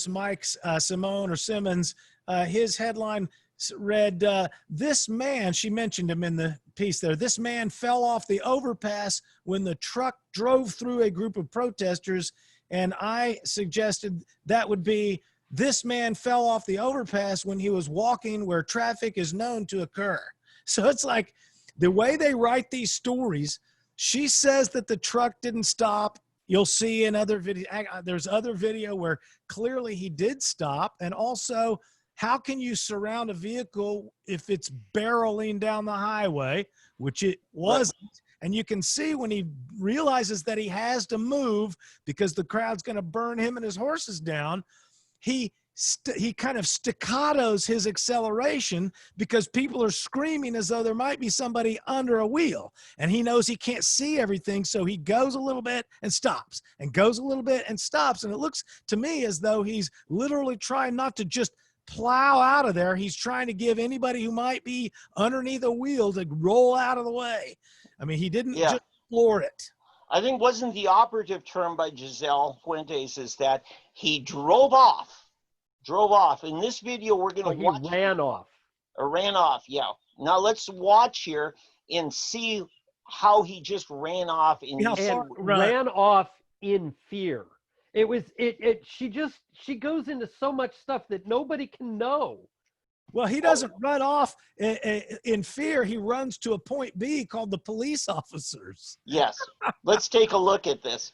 A: Mike Simone or Simmons. His headline read, "This man," she mentioned him in the piece there, "this man fell off the overpass when the truck drove through a group of protesters." And I suggested that would be, "This man fell off the overpass when he was walking where traffic is known to occur." So it's like the way they write these stories. She says that the truck didn't stop. You'll see in other video, there's other video where clearly he did stop. And also, how can you surround a vehicle if it's barreling down the highway, which it wasn't? And you can see when he realizes that he has to move because the crowd's going to burn him and his horses down, he kind of staccatos his acceleration because people are screaming as though there might be somebody under a wheel. And he knows he can't see everything, so he goes a little bit and stops, and goes a little bit and stops. And it looks to me as though he's literally trying not to just plow out of there. He's trying to give anybody who might be underneath a wheel to roll out of the way. I mean, he didn't just floor it.
B: I think wasn't the operative term by Giselle Fuentes is that he drove off. In this video, we're going to watch.
C: He ran off.
B: Or ran off, yeah. Now let's watch here and see how he just ran off.
C: Ran off in fear. It was, she goes into so much stuff that nobody can know.
A: Well, he doesn't run off in fear. He runs to a point B called the police officers.
B: Yes. Let's take a look at this.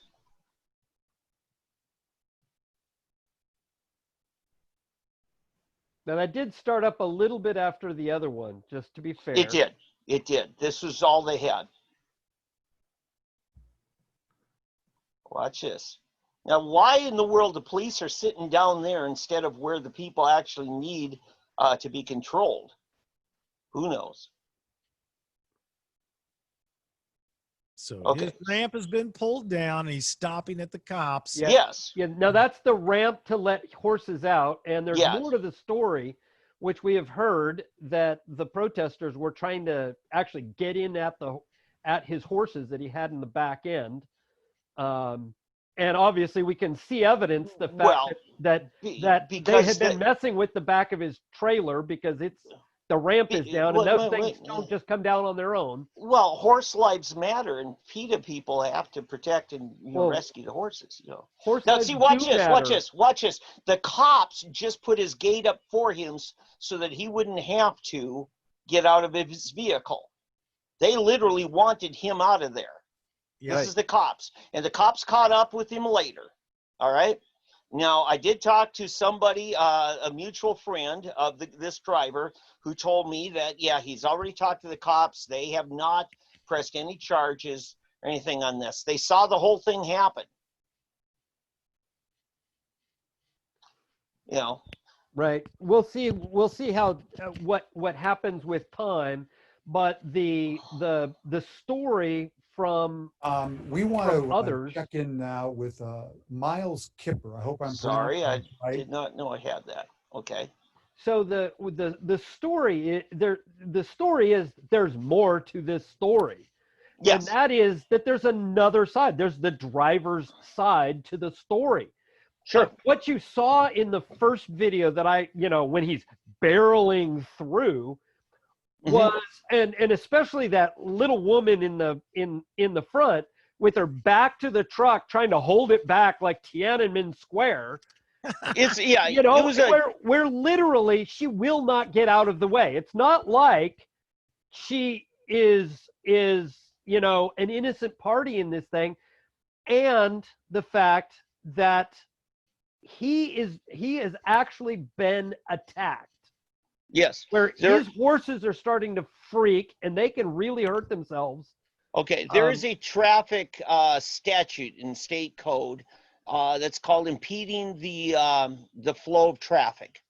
C: Now, that did start up a little bit after the other one, just to be fair.
B: It did. It did. This was all they had. Watch this. Now, why in the world the police are sitting down there instead of where the people actually need to be controlled? Who knows?
A: So his ramp has been pulled down. And he's stopping at the cops.
C: Yeah.
B: Yes.
C: Yeah. Now that's the ramp to let horses out, and there's more to the story, which we have heard that the protesters were trying to actually get in at his horses that he had in the back end. And obviously, we can see evidence the fact that they had been messing with the back of his trailer because the ramp is down, and those things don't just come down on their own.
B: Well, horse lives matter, and PETA people have to protect and rescue the horses. You know. Now, see, watch this. The cops just put his gate up for him so that he wouldn't have to get out of his vehicle. They literally wanted him out of there. This is the cops. And the cops caught up with him later. All right? Now, I did talk to somebody, a mutual friend of this driver, who told me that, he's already talked to the cops. They have not pressed any charges or anything on this. They saw the whole thing happen. You know.
C: Right. We'll see how what happens with time, but the story from
J: we want to
C: others.
J: Check in now with Miles Kipper. I hope I'm
B: sorry. I
J: right.
B: did not know I had that. Okay.
C: So the story is there's more to this story.
B: Yes.
C: And that is that there's another side. There's the driver's side to the story.
B: Sure.
C: But what you saw in the first video that when he's barreling through was, and especially that little woman in the front with her back to the truck, trying to hold it back like Tiananmen Square.
B: It's
C: you know, where literally she will not get out of the way. It's not like she is you know, an innocent party in this thing, and the fact that he has actually been attacked.
B: Yes.
C: Where his horses are starting to freak and they can really hurt themselves.
B: Okay, there is a traffic statute in state code that's called impeding the flow of traffic.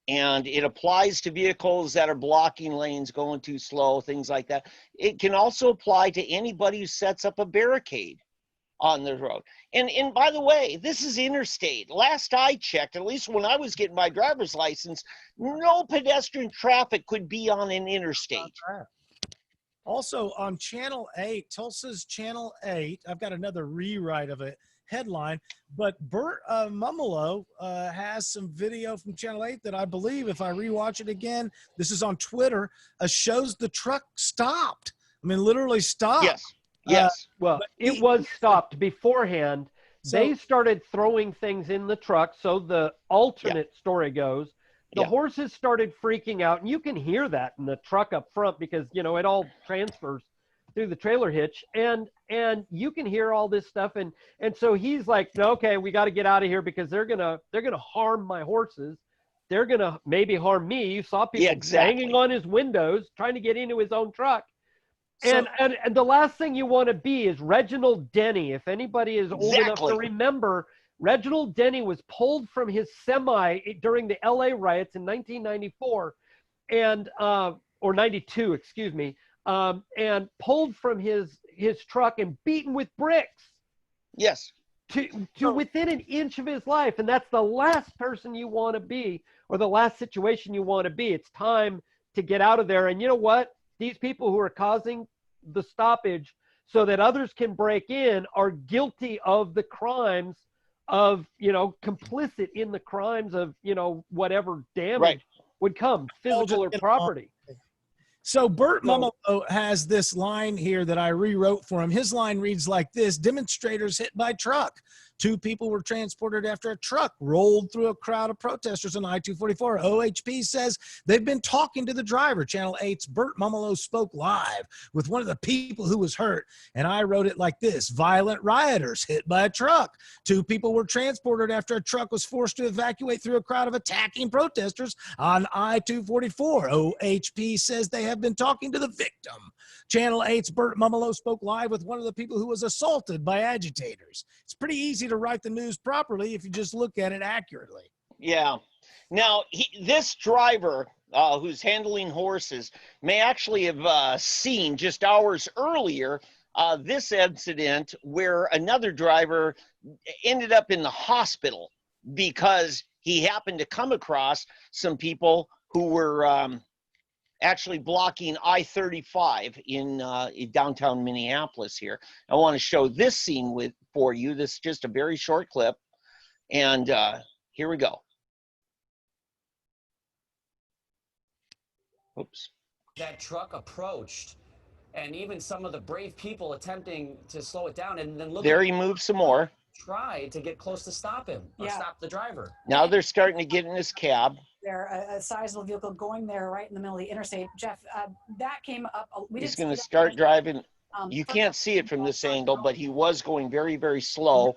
B: And it applies to vehicles that are blocking lanes, going too slow, things like that. It can also apply to anybody who sets up a barricade on the road. And by the way, this is interstate. Last I checked, at least when I was getting my driver's license, no pedestrian traffic could be on an interstate.
A: Also on Channel 8, Tulsa's Channel 8, I've got another rewrite of a headline, but Bert Mumolo has some video from Channel 8 that I believe, if I rewatch it again, this is on Twitter, shows the truck stopped. I mean, literally stopped.
B: Yes. Yes.
C: Well, it was stopped beforehand. They started throwing things in the truck. So the alternate story goes, the horses started freaking out, and you can hear that in the truck up front because, you know, it all transfers through the trailer hitch, and you can hear all this stuff, and so he's like, okay, we got to get out of here because they're gonna harm my horses. They're gonna maybe harm me. You saw people banging on his windows trying to get into his own truck. And the last thing you want to be is Reginald Denny. If anybody is old enough to remember, Reginald Denny was pulled from his semi during the LA riots in 1994 or 92, excuse me, and pulled from his truck and beaten with bricks.
B: Yes.
C: To within an inch of his life. And that's the last person you want to be, or the last situation you want to be. It's time to get out of there. And you know what? These people who are causing the stoppage so that others can break in are guilty of the crimes of, you know, complicit in the crimes of, you know, whatever damage would come, physical or property.
A: So Bert Mumolo has this line here that I rewrote for him. His line reads like this: demonstrators hit by truck. 2 people were transported after a truck rolled through a crowd of protesters on I-244. OHP says they've been talking to the driver. Channel 8's Bert Mumolo spoke live with one of the people who was hurt. And I wrote it like this: violent rioters hit by a truck. 2 people were transported after a truck was forced to evacuate through a crowd of attacking protesters on I-244. OHP says they have been talking to the victim. Channel 8's Bert Mumolo spoke live with one of the people who was assaulted by agitators. It's pretty easy to write the news properly if you just look at it accurately.
B: Yeah. Now, this driver who's handling horses may actually have seen just hours earlier this incident where another driver ended up in the hospital because he happened to come across some people who were actually blocking I-35 in downtown Minneapolis here. I want to show this scene for you. This is just a very short clip. And here we go. Oops.
K: That truck approached, and even some of the brave people attempting to slow it down, and then look.
B: There he moves some more.
K: Tried to get close to stop him, or stop the driver.
B: Now they're starting to get in his cab.
L: They're a sizable vehicle going there right in the middle of the interstate. Jeff, that came up.
B: He's going to start driving. You can't see it from this angle, but he was going very, very slow,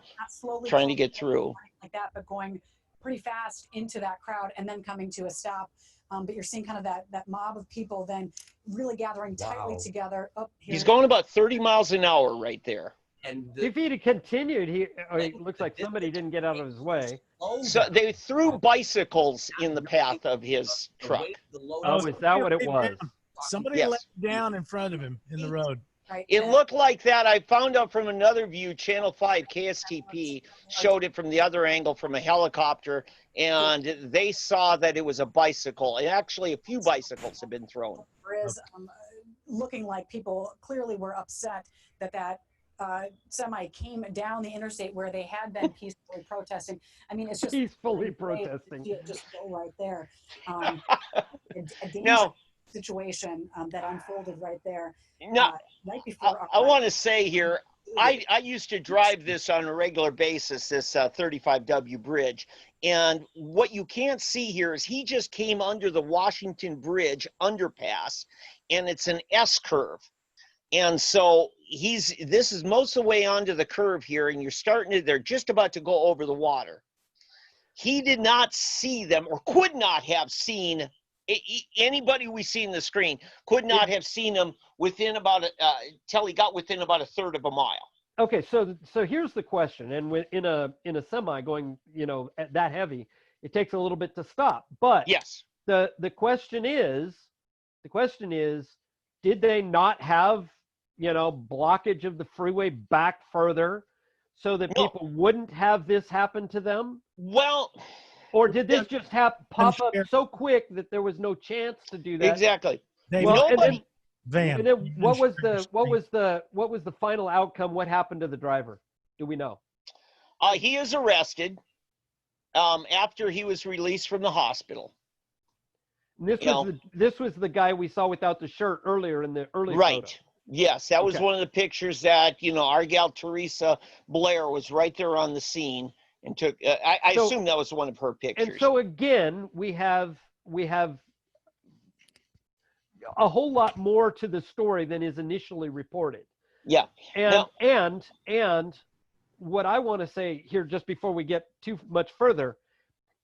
B: trying to get through.
L: Like that, but going pretty fast into that crowd and then coming to a stop. But you're seeing kind of that mob of people then really gathering tightly together.
B: He's going about 30 miles an hour right there.
C: And if he'd have continued, it looks like somebody didn't get out of his way.
B: So they threw bicycles in the path of his truck.
C: Oh, is that what it was?
A: Somebody let down in front of him in the road.
B: It looked like that. I found out from another view, Channel 5 KSTP showed it from the other angle from a helicopter, and they saw that it was a bicycle. And actually, a few bicycles have been thrown.
L: There is looking like people clearly were upset that semi came down the interstate where they had been peacefully protesting. I mean, it's just
C: peacefully protesting.
L: Just go right there. A dangerous
B: Now,
L: situation that unfolded right there.
B: Now,
L: right before.
B: I want to say here, I used to drive this on a regular basis, this 35W bridge. And what you can't see here is he just came under the Washington Bridge underpass, and it's an S curve. And so this is most of the way onto the curve here, and they're just about to go over the water. He did not see them, or could not have seen anybody we see in the screen could not have seen them within about till he got within about a third of a mile.
C: Okay, so here's the question, and in a semi going, that heavy, it takes a little bit to stop. But
B: yes,
C: the question is, did they not have blockage of the freeway back further so that people wouldn't have this happen to them?
B: Well,
C: or did this just pop up so quick that there was no chance to do that?
B: Exactly.
C: Well,
B: Nobody.
C: And then what was the final outcome? What happened to the driver? Do we know?
B: He is arrested after he was released from the hospital.
C: And this was the guy we saw without the shirt earlier in the early
B: right.
C: photo.
B: Yes, that was one of the pictures that our gal Teresa Blair was right there on the scene and took. I assume that was one of her pictures.
C: And so again, we have a whole lot more to the story than is initially reported.
B: Yeah.
C: And what I want to say here, just before we get too much further,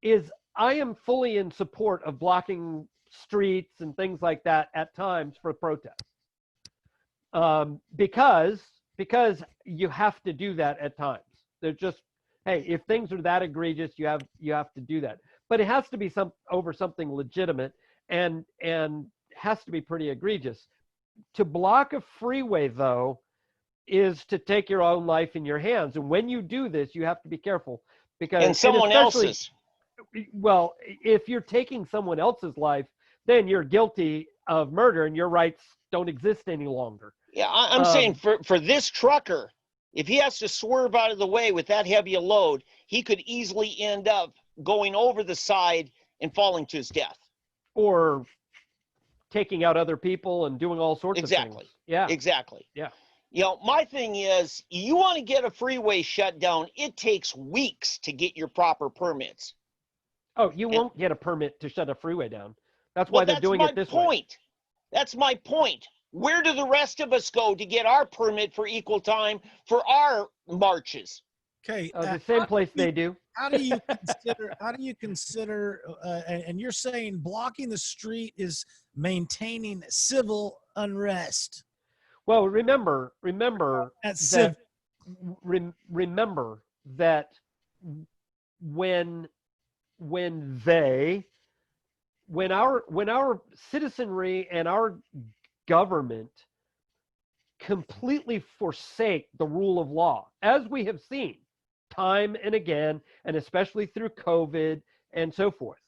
C: is I am fully in support of blocking streets and things like that at times for protest. Because you have to do that at times. They're just, hey, if things are that egregious, you have to do that. But it has to be over something legitimate and has to be pretty egregious. To block a freeway, though, is to take your own life in your hands. And when you do this, you have to be careful because
B: someone else's.
C: Well, if you're taking someone else's life, then you're guilty of murder and your rights don't exist any longer.
B: Yeah, I'm saying for this trucker, if he has to swerve out of the way with that heavy a load, he could easily end up going over the side and falling to his death.
C: Or taking out other people and doing all sorts of things. Yeah.
B: Exactly.
C: Yeah.
B: My thing is, you want to get a freeway shut down, it takes weeks to get your proper permits.
C: Oh, you won't get a permit to shut a freeway down. That's why they're doing it this way.
B: That's my point. Where do the rest of us go to get our permit for equal time for our marches?
A: Okay.
C: The same place they do.
A: How do you consider, and you're saying blocking the street is maintaining civil unrest?
C: Well, remember that when our citizenry and our government completely forsake the rule of law, as we have seen time and again, and especially through COVID and so forth,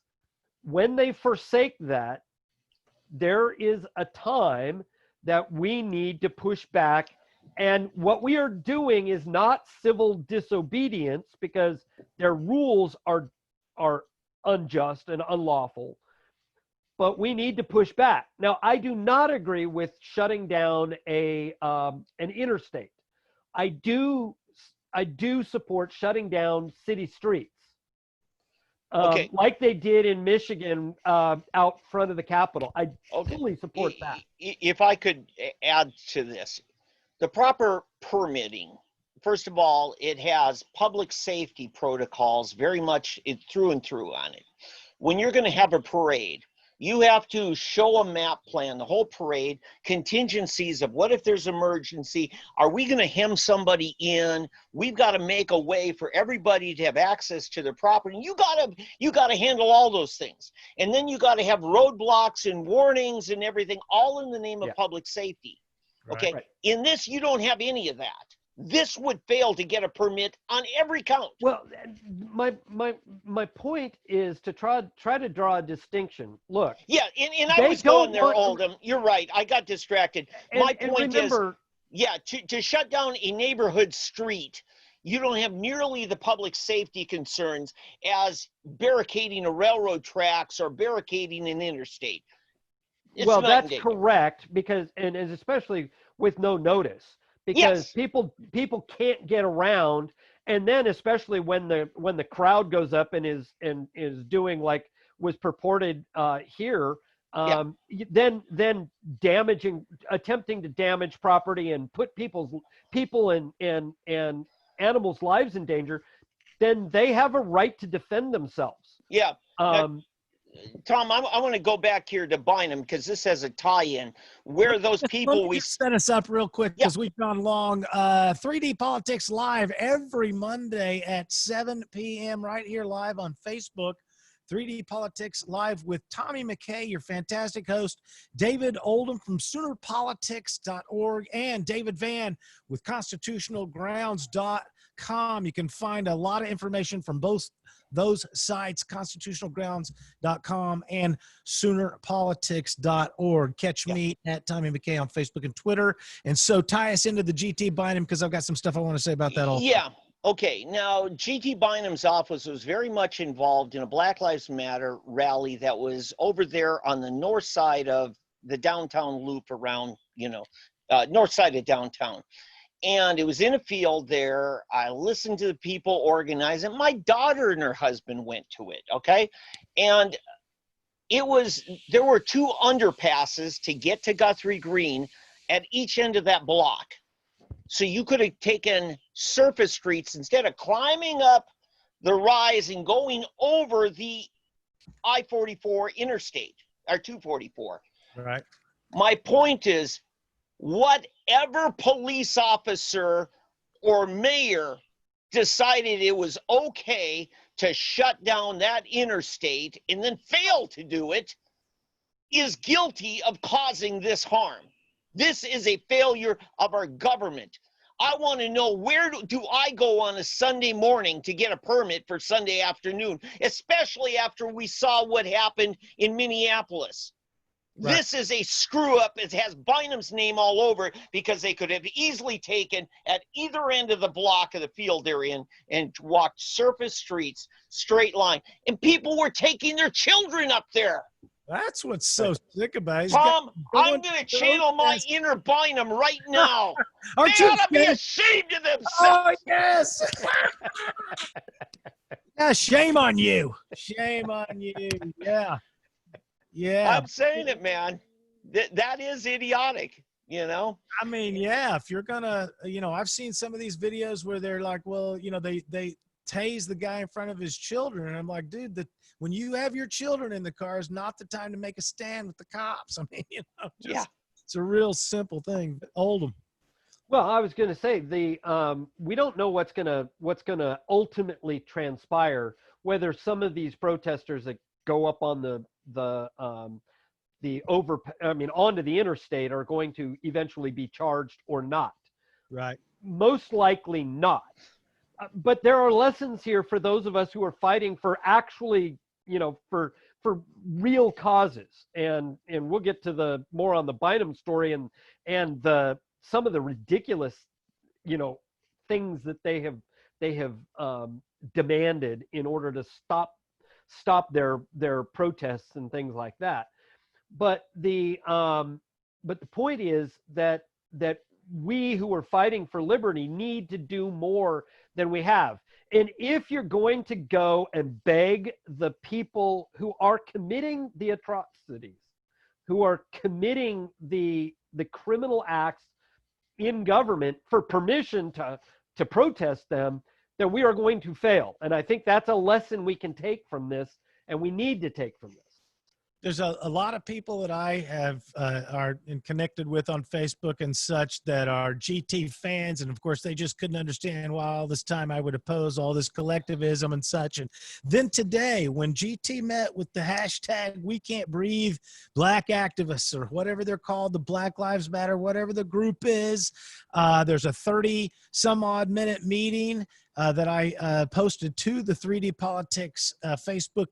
C: when they forsake that, there is a time that we need to push back. And what we are doing is not civil disobedience, because their rules are unjust and unlawful, but we need to push back. Now, I do not agree with shutting down an interstate. I do support shutting down city streets, like they did in Michigan out front of the Capitol. I fully support that.
B: If I could add to this, the proper permitting, first of all, it has public safety protocols very much through and through on it. When you're going to have a parade, you have to show a map plan, the whole parade, contingencies of what if there's emergency, are we going to hem somebody in? We've got to make a way for everybody to have access to their property. You got to handle all those things. And then you got to have roadblocks and warnings and everything, all in the name of public safety. Okay. Right. In this, you don't have any of that. This would fail to get a permit on every count.
C: Well, my point is to try to draw a distinction. Look.
B: Yeah, and I was going there, Oldham. You're right. I got distracted. My point is, Yeah, to shut down a neighborhood street, you don't have nearly the public safety concerns as barricading a railroad tracks or barricading an interstate. It's
C: well,
B: night
C: that's
B: and day.
C: correct, because and especially with no notice, because people can't get around, and then especially when the crowd goes up and is doing like was purported here, then attempting to damage property and put people and animals' lives in danger, then they have a right to defend themselves.
B: Yeah. Tom, I want to go back here to Bynum because this has a tie-in where those people we
A: set us up real quick because we've gone long. 3D Politics Live every Monday at 7 p.m. right here live on Facebook. 3D Politics Live with Tommy McCay, your fantastic host, David Oldham from SoonerPolitics.org, and David Van with ConstitutionalGrounds.com. You can find a lot of information from both those sites, ConstitutionalGrounds.com and SoonerPolitics.org. Catch me at Tommy McCay on Facebook and Twitter. And so tie us into the GT Bynum because I've got some stuff I want to say about that also.
B: Yeah. Okay, now G.T. Bynum's office was very much involved in a Black Lives Matter rally that was over there on the north side of the downtown loop around, north side of downtown. And it was in a field there. I listened to the people organize it. My daughter and her husband went to it, okay? And there were 2 underpasses to get to Guthrie Green at each end of that block. So you could have taken surface streets instead of climbing up the rise and going over the I-44 interstate, or 244.
A: Right.
B: My point is, whatever police officer or mayor decided it was okay to shut down that interstate and then fail to do it is guilty of causing this harm. This is a failure of our government. I want to know, where do I go on a Sunday morning to get a permit for Sunday afternoon, especially after we saw what happened in Minneapolis. Right. This is a screw up. It has Bynum's name all over it because they could have easily taken at either end of the block of the field they're in and walked surface streets, straight line. And people were taking their children up there.
A: That's what's so sick about it.
B: Tom, I'm going to channel my inner Bynum right now. They ought to be ashamed of themselves.
A: Oh, yes. Yeah, shame on you. Shame on you. Yeah. Yeah.
B: I'm saying it, man. That is idiotic, I
A: mean, yeah, if you're going to, I've seen some of these videos where they're like, well, they tase the guy in front of his children. And I'm like, dude, when you have your children in the car is not the time to make a stand with the cops. I mean, it's a real simple thing. Oldham.
C: Well, I was going to say we don't know what's going to ultimately transpire, whether some of these protesters that go up on onto the interstate are going to eventually be charged or not.
A: Right.
C: Most likely not. But there are lessons here for those of us who are fighting for actually, for real causes. And we'll get to more on the Bynum story and some of the ridiculous, things that they have demanded in order to stop their protests and things like that. But the point is that we who are fighting for liberty need to do more than we have. And if you're going to go and beg the people who are committing the atrocities, who are committing the criminal acts in government for permission to protest them, then we are going to fail. And I think that's a lesson we can take from this, and we need to take from this.
A: There's a lot of people that I have are connected with on Facebook and such that are GT fans. And of course, they just couldn't understand why all this time I would oppose all this collectivism and such. And then today, when GT met with the hashtag We Can't Breathe Black activists, or whatever they're called, the Black Lives Matter, whatever the group is, there's a 30-some-odd minute meeting that I posted to the 3D Politics Facebook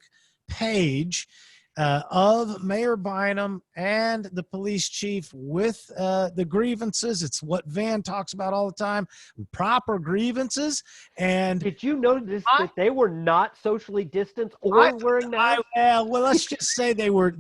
A: page. of Mayor Bynum and the police chief with the grievances. It's what Van talks about all the time, proper grievances. And
C: did you notice that they were not socially distanced or wearing masks?
A: Well, let's just say they were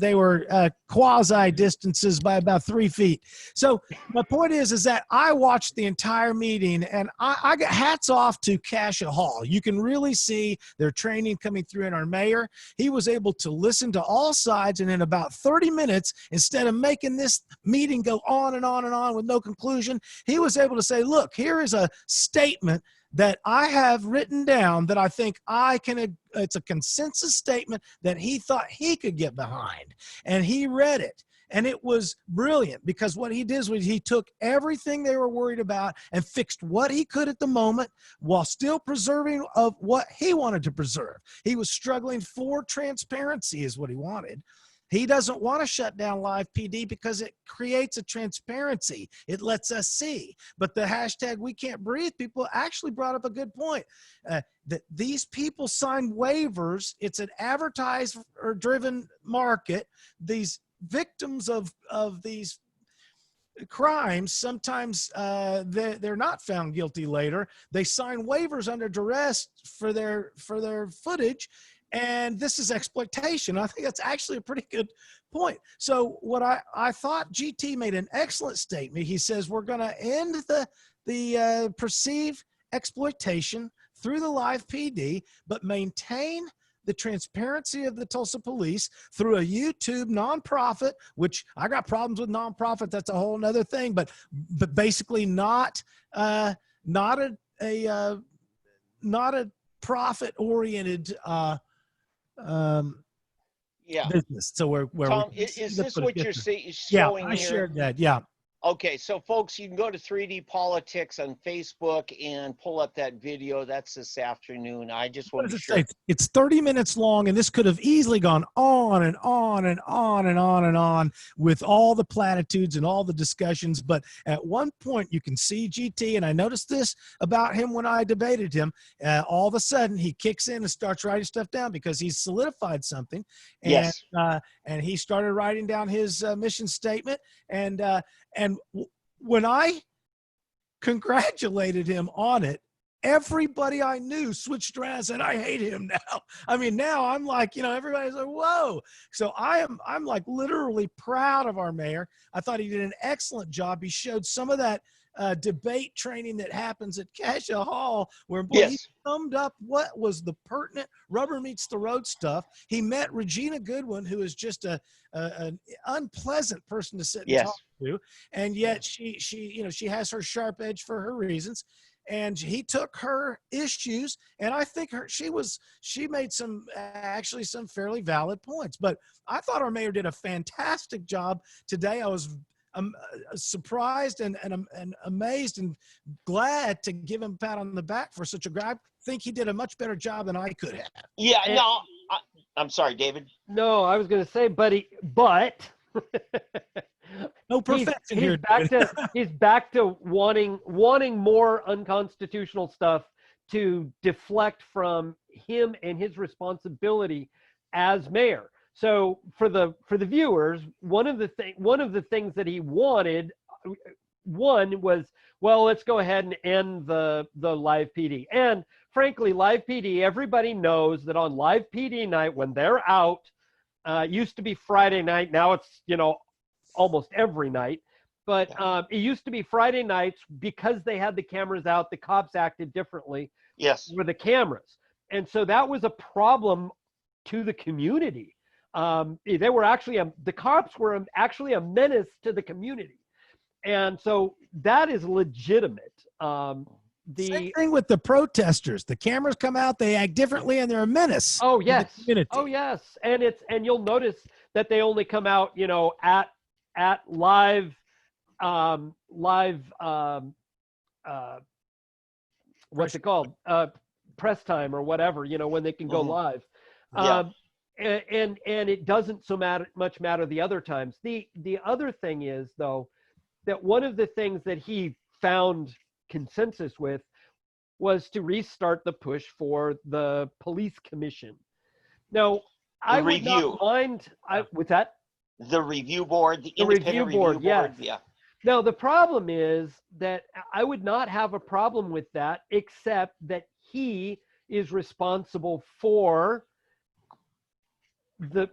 A: quasi distances by about 3 feet. So my point is that I watched the entire meeting, and I got hats off to Cassia Hall. You can really see their training coming through in our mayor. He was able to listen to all sides, and in about 30 minutes, instead of making this meeting go on and on and on with no conclusion, he was able to say, look, here is a statement that I have written down that I think it's a consensus statement that he thought he could get behind. And he read it. And it was brilliant, because what he did was he took everything they were worried about and fixed what he could at the moment while still preserving of what he wanted to preserve. He was struggling for transparency is what he wanted. He doesn't want to shut down live PD because it creates a transparency. It lets us see. But the hashtag We Can't Breathe people actually brought up a good point. That these people sign waivers. It's an advertised or driven market. These victims of these crimes, sometimes they're not found guilty later. They sign waivers under duress for their footage. And this is exploitation. I think that's actually a pretty good point. So what I thought GT made an excellent statement. He says, we're going to end the perceived exploitation through the live PD, but maintain the transparency of the Tulsa police through a YouTube nonprofit, which I got problems with nonprofit. That's a whole nother thing, but basically not a profit oriented, business. So where
B: Tom, is this what you're showing
A: I
B: here?
A: shared that. Yeah.
B: Okay, so folks, you can go to 3D Politics on Facebook and pull up that video. That's this afternoon. I just want to be sure.
A: It's 30 minutes long, and this could have easily gone on and on and on and on and on with all the platitudes and all the discussions. But at one point, you can see GT, and I noticed this about him when I debated him. All of a sudden, he kicks in and starts writing stuff down because he's solidified something. And,
B: yes.
A: And he started writing down his mission statement. And when I congratulated him on it, everybody I knew switched around and said, I hate him now. I mean, now I'm like, everybody's like, whoa. So I'm like literally proud of our mayor. I thought he did an excellent job. He showed some of that debate training that happens at Cassia Hall, where he summed up what was the pertinent rubber meets the road stuff. He met Regina Goodwin, who is just an unpleasant person to sit and talk to, and yet she has her sharp edge for her reasons. And he took her issues, and I think she made some fairly valid points. But I thought our mayor did a fantastic job today. I was surprised and amazed and glad to give him a pat on the back for such a guy. I think he did a much better job than I could have.
B: Yeah, no, I'm sorry, David.
C: No, I was going to say, but
A: no perfection here.
C: He's back to wanting more unconstitutional stuff to deflect from him and his responsibility as mayor. So for the viewers, one of the things that he wanted, was, well, let's go ahead and end the live PD. And frankly, live PD, everybody knows that on live PD night when they're out, used to be Friday night. Now it's almost every night. But it used to be Friday nights because they had the cameras out. The cops acted differently.
B: Yes.
C: With the cameras, and so that was a problem to the community. They were the cops were actually a menace to the community. And so that is legitimate.
A: Same thing with the protesters. The cameras come out, they act differently, and they're a menace.
C: Oh, yes. Oh, yes. And you'll notice that they only come out, at live, what's it called? Press time or whatever, when they can go live. And it doesn't much matter the other times. The other thing is, though, that one of the things that he found consensus with was to restart the push for the police commission. Now, I would not mind with that.
B: The review board, the
C: review
B: independent review board,
C: yes.
B: yeah.
C: Now, the problem is that I would not have a problem with that, except that he is responsible for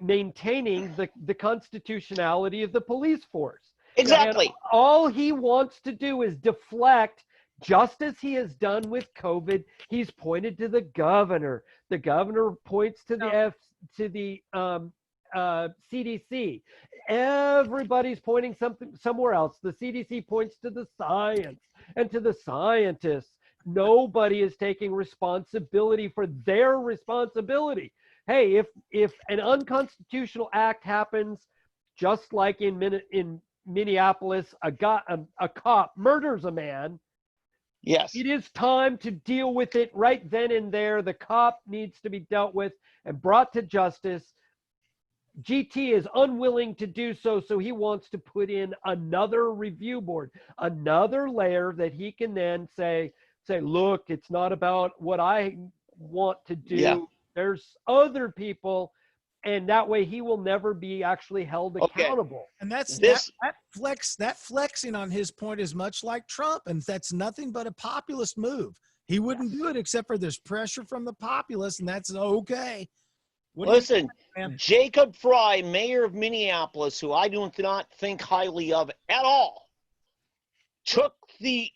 C: maintaining the constitutionality of the police force.
B: Exactly.
C: And all he wants to do is deflect, just as he has done with COVID. He's pointed to the governor. The governor points to the CDC. Everybody's pointing somewhere else. The CDC points to the science and to the scientists. Nobody is taking responsibility for their responsibility. Hey, if an unconstitutional act happens, just like in Minneapolis, a cop murders a man.
B: Yes.
C: It is time to deal with it right then and there. The cop needs to be dealt with and brought to justice. GT is unwilling to do so, so he wants to put in another review board, another layer that he can then say, look, it's not about what I want to do.
B: Yeah.
C: There's other people, and that way he will never be actually held accountable.
A: And that's that flexing on his point is much like Trump, and that's nothing but a populist move. He wouldn't do it except for there's pressure from the populace, and that's okay.
B: Listen, Jacob Fry, mayor of Minneapolis, who I do not think highly of at all, took the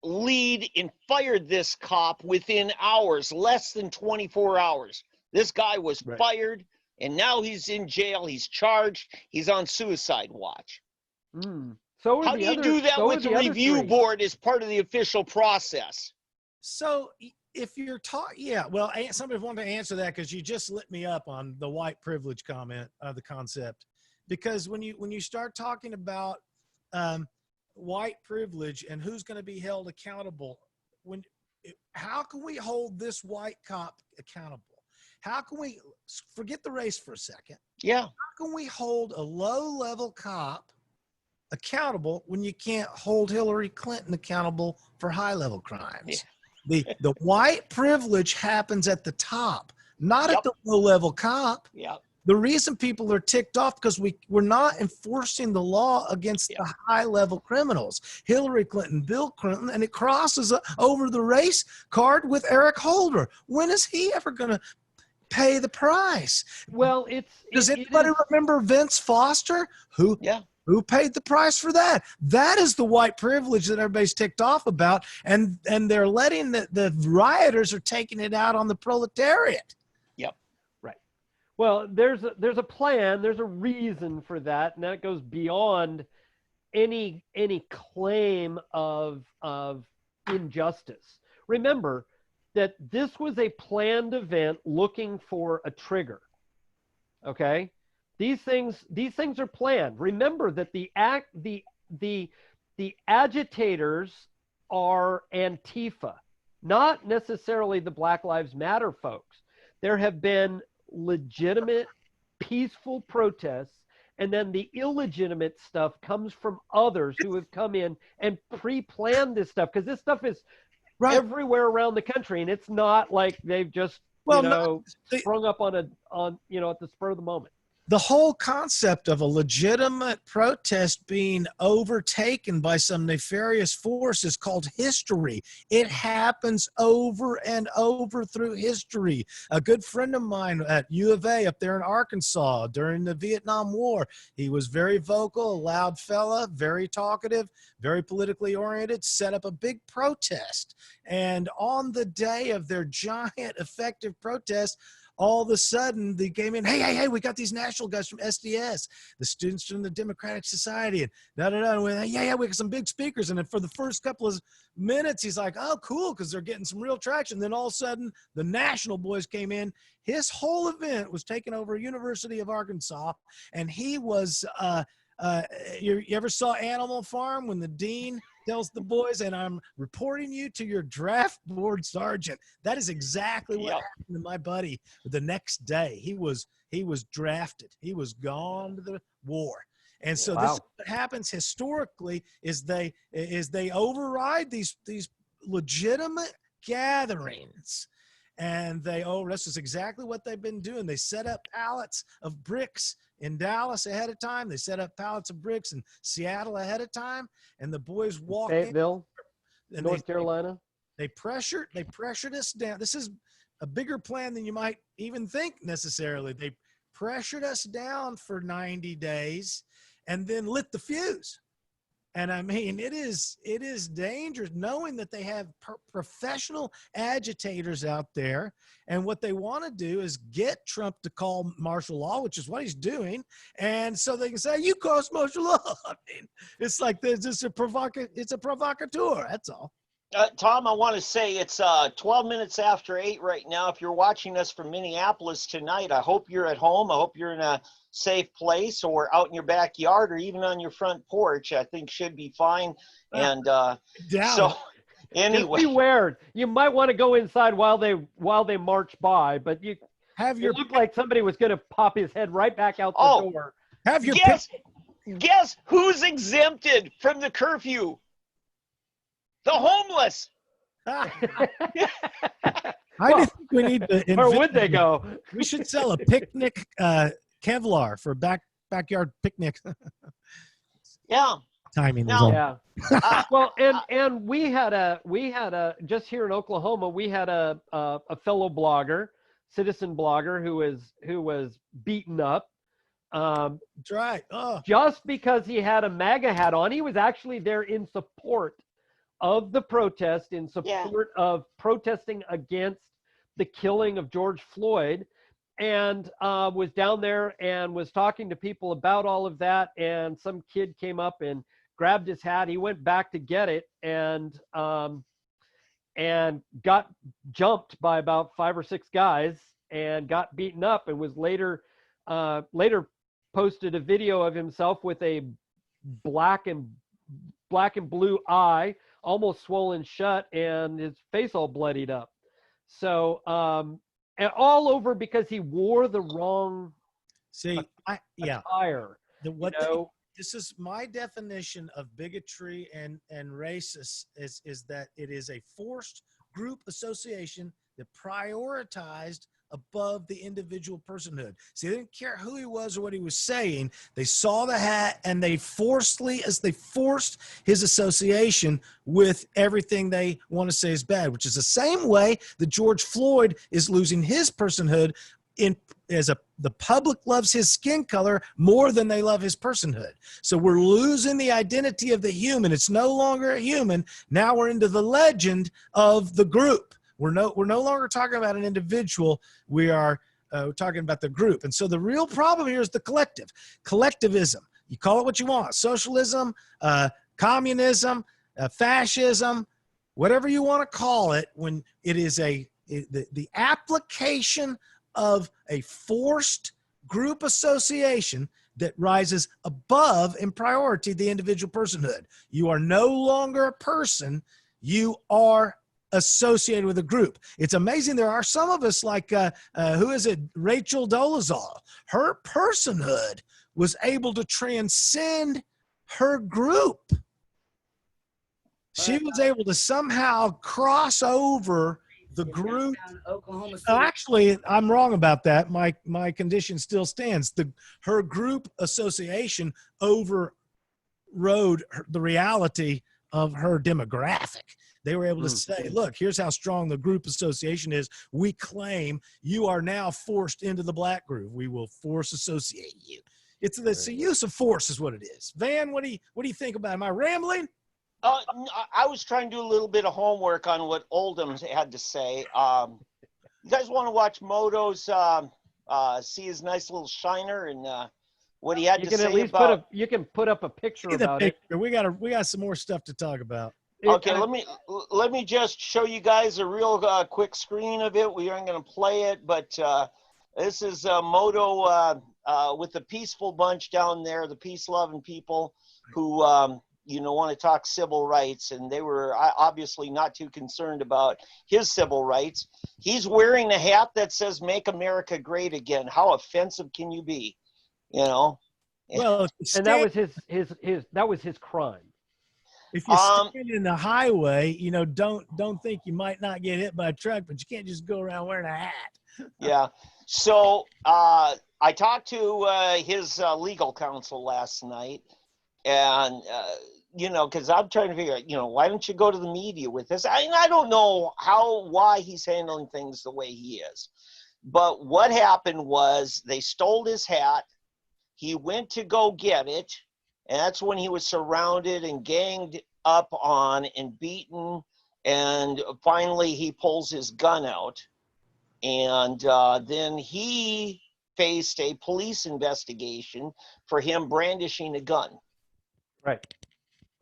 B: lead and fired this cop within hours, less than 24 hours. This guy was fired, and now he's in jail. He's charged. He's on suicide watch.
C: So
B: how do you do that with the review board as part of the official process?
A: So if you're talking, well, somebody wanted to answer that because you just lit me up on the white privilege comment, the concept. Because when you start talking about white privilege and who's going to be held accountable, how can we hold this white cop accountable? How can we forget the race for a second?
B: Yeah.
A: How can we hold a low-level cop accountable when you can't hold Hillary Clinton accountable for high-level crimes? Yeah. The white privilege happens at the top, not at the low-level cop.
B: Yeah.
A: The reason people are ticked off because we're not enforcing the law against the high-level criminals. Hillary Clinton, Bill Clinton, and it crosses over the race card with Eric Holder. When is he ever going to pay the price?
C: Well,
A: does anybody remember Vince Foster? Who paid the price for that? That is the white privilege that everybody's ticked off about, and they're letting the rioters are taking it out on the proletariat.
B: Yep.
C: Right. Well, there's a plan, there's a reason for that, and that goes beyond any claim of injustice. Remember that this was a planned event looking for a trigger. Okay? These things are planned. Remember that the agitators are Antifa, not necessarily the Black Lives Matter folks. There have been legitimate, peaceful protests, and then the illegitimate stuff comes from others who have come in and pre-planned this stuff, because this stuff is everywhere around the country, and it's not like they've just sprung up on at the spur of the moment.
A: The whole concept of a legitimate protest being overtaken by some nefarious force is called history. It happens over and over through history. A good friend of mine at U of A up there in Arkansas during the Vietnam War, he was very vocal, a loud fella, very talkative, very politically oriented, set up a big protest. And on the day of their giant effective protest, all of a sudden they came in, hey, we got these national guys from SDS, the students from the Democratic Society, and we got some big speakers. And then for the first couple of minutes, he's like, oh, cool, because they're getting some real traction. Then all of a sudden, the national boys came in. His whole event was taken over University of Arkansas, and he was you ever saw Animal Farm when the dean tells the boys, and I'm reporting you to your draft board sergeant? That is exactly what happened to my buddy the next day. He was drafted. He was gone to the war. And so this is what happens historically is they override these legitimate gatherings. And this is exactly what they've been doing. They set up pallets of bricks in Dallas ahead of time. They set up pallets of bricks in Seattle ahead of time. And the boys walk
C: Fayetteville,
A: in.
C: North Carolina.
A: They pressured us down. This is a bigger plan than you might even think necessarily. They pressured us down for 90 days and then lit the fuse. And I mean, it is dangerous knowing that they have professional agitators out there. And what they want to do is get Trump to call martial law, which is what he's doing. And so they can say, you caused martial law. I mean, it's like it's a provocateur. That's all.
B: Tom, I want to say it's 12 minutes after 8 right now. If you're watching us from Minneapolis tonight, I hope you're at home. I hope you're in a safe place or out in your backyard or even on your front porch. I think should be fine. And so anyway.
C: Just beware. You might want to go inside while they march by, but you look like somebody was going to pop his head right back out the door.
B: Guess who's exempted from the curfew? The homeless.
A: I think we need to.
C: Where would they go?
A: We should sell a picnic Kevlar for backyard picnics.
B: Yeah.
A: Timing.
C: Yeah. Well, and we had a just here in Oklahoma, we had a fellow blogger, citizen blogger who was beaten up.
A: That's right.
C: Just because he had a MAGA hat on. He was actually there in support of the protest, in support of protesting against the killing of George Floyd, and was down there and was talking to people about all of that. And some kid came up and grabbed his hat. He went back to get it and got jumped by about 5 or 6 guys and got beaten up, and was later posted a video of himself with a black and blue eye, almost swollen shut, and his face all bloodied up. So, and all over because he wore the wrong attire.
A: This is my definition of bigotry and racist is that it is a forced group association that prioritized above the individual personhood. See, they didn't care who he was or what he was saying. They saw the hat and they forced his association with everything they want to say is bad, which is the same way that George Floyd is losing his personhood the public loves his skin color more than they love his personhood. So we're losing the identity of the human. It's no longer a human. Now we're into the legend of the group. We're no longer talking about an individual. We are talking about the group. And so the real problem here is the collectivism. You call it what you want, socialism, communism, fascism, whatever you want to call it, when it is the application of a forced group association that rises above in priority the individual personhood. You are no longer a person. You are associated with a group. It's amazing. There are some of us like, who is it? Rachel Dolezal. Her personhood was able to transcend her group. She was able to somehow cross over the group. Actually, I'm wrong about that. My condition still stands. Her group association overrode the reality of her demographic. They were able to say, look, here's how strong the group association is. We claim you are now forced into the black group. We will force associate you. It's the use of force is what it is. Van, what do you think about it? Am I rambling?
B: I was trying to do a little bit of homework on what Oldham had to say. You guys want to watch Moto's see his nice little shiner and what he had to say about?
C: You can put up a picture about it.
A: We got some more stuff to talk about.
B: Okay, let me just show you guys a real quick screen of it. We aren't going to play it, but this is Moto with the peaceful bunch down there, the peace-loving people who want to talk civil rights, and they were obviously not too concerned about his civil rights. He's wearing a hat that says "Make America Great Again." How offensive can you be?
C: Well, and that was his crime.
A: If you stand in the highway, you know, don't think you might not get hit by a truck, but you can't just go around wearing a hat.
B: Yeah. So I talked to his legal counsel last night, and you know, because I'm trying to figure out, you know, why don't you go to the media with this? I don't know why he's handling things the way he is, but what happened was they stole his hat. He went to go get it, and that's when he was surrounded and ganged up on and beaten, and finally he pulls his gun out. And then he faced a police investigation for him brandishing a gun.
C: Right.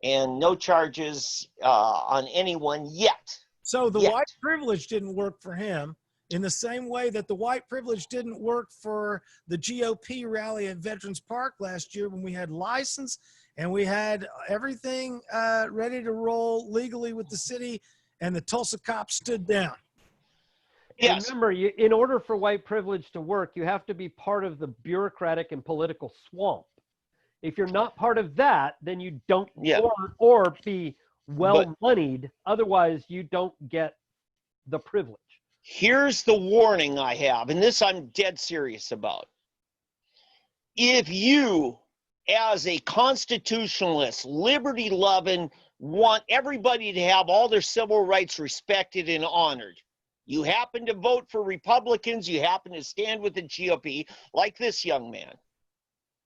B: And no charges on anyone yet.
A: So the white privilege didn't work for him in the same way that the white privilege didn't work for the GOP rally at Veterans Park last year when we had license and we had everything ready to roll legally with the city, and the Tulsa cops stood down.
B: Yes.
C: Remember, in order for white privilege to work, you have to be part of the bureaucratic and political swamp. If you're not part of that, then you don't, or be well-moneyed. Otherwise, you don't get the privilege.
B: Here's the warning I have, and this I'm dead serious about. If you, as a constitutionalist, liberty-loving, want everybody to have all their civil rights respected and honored, you happen to vote for Republicans, you happen to stand with the GOP, like this young man,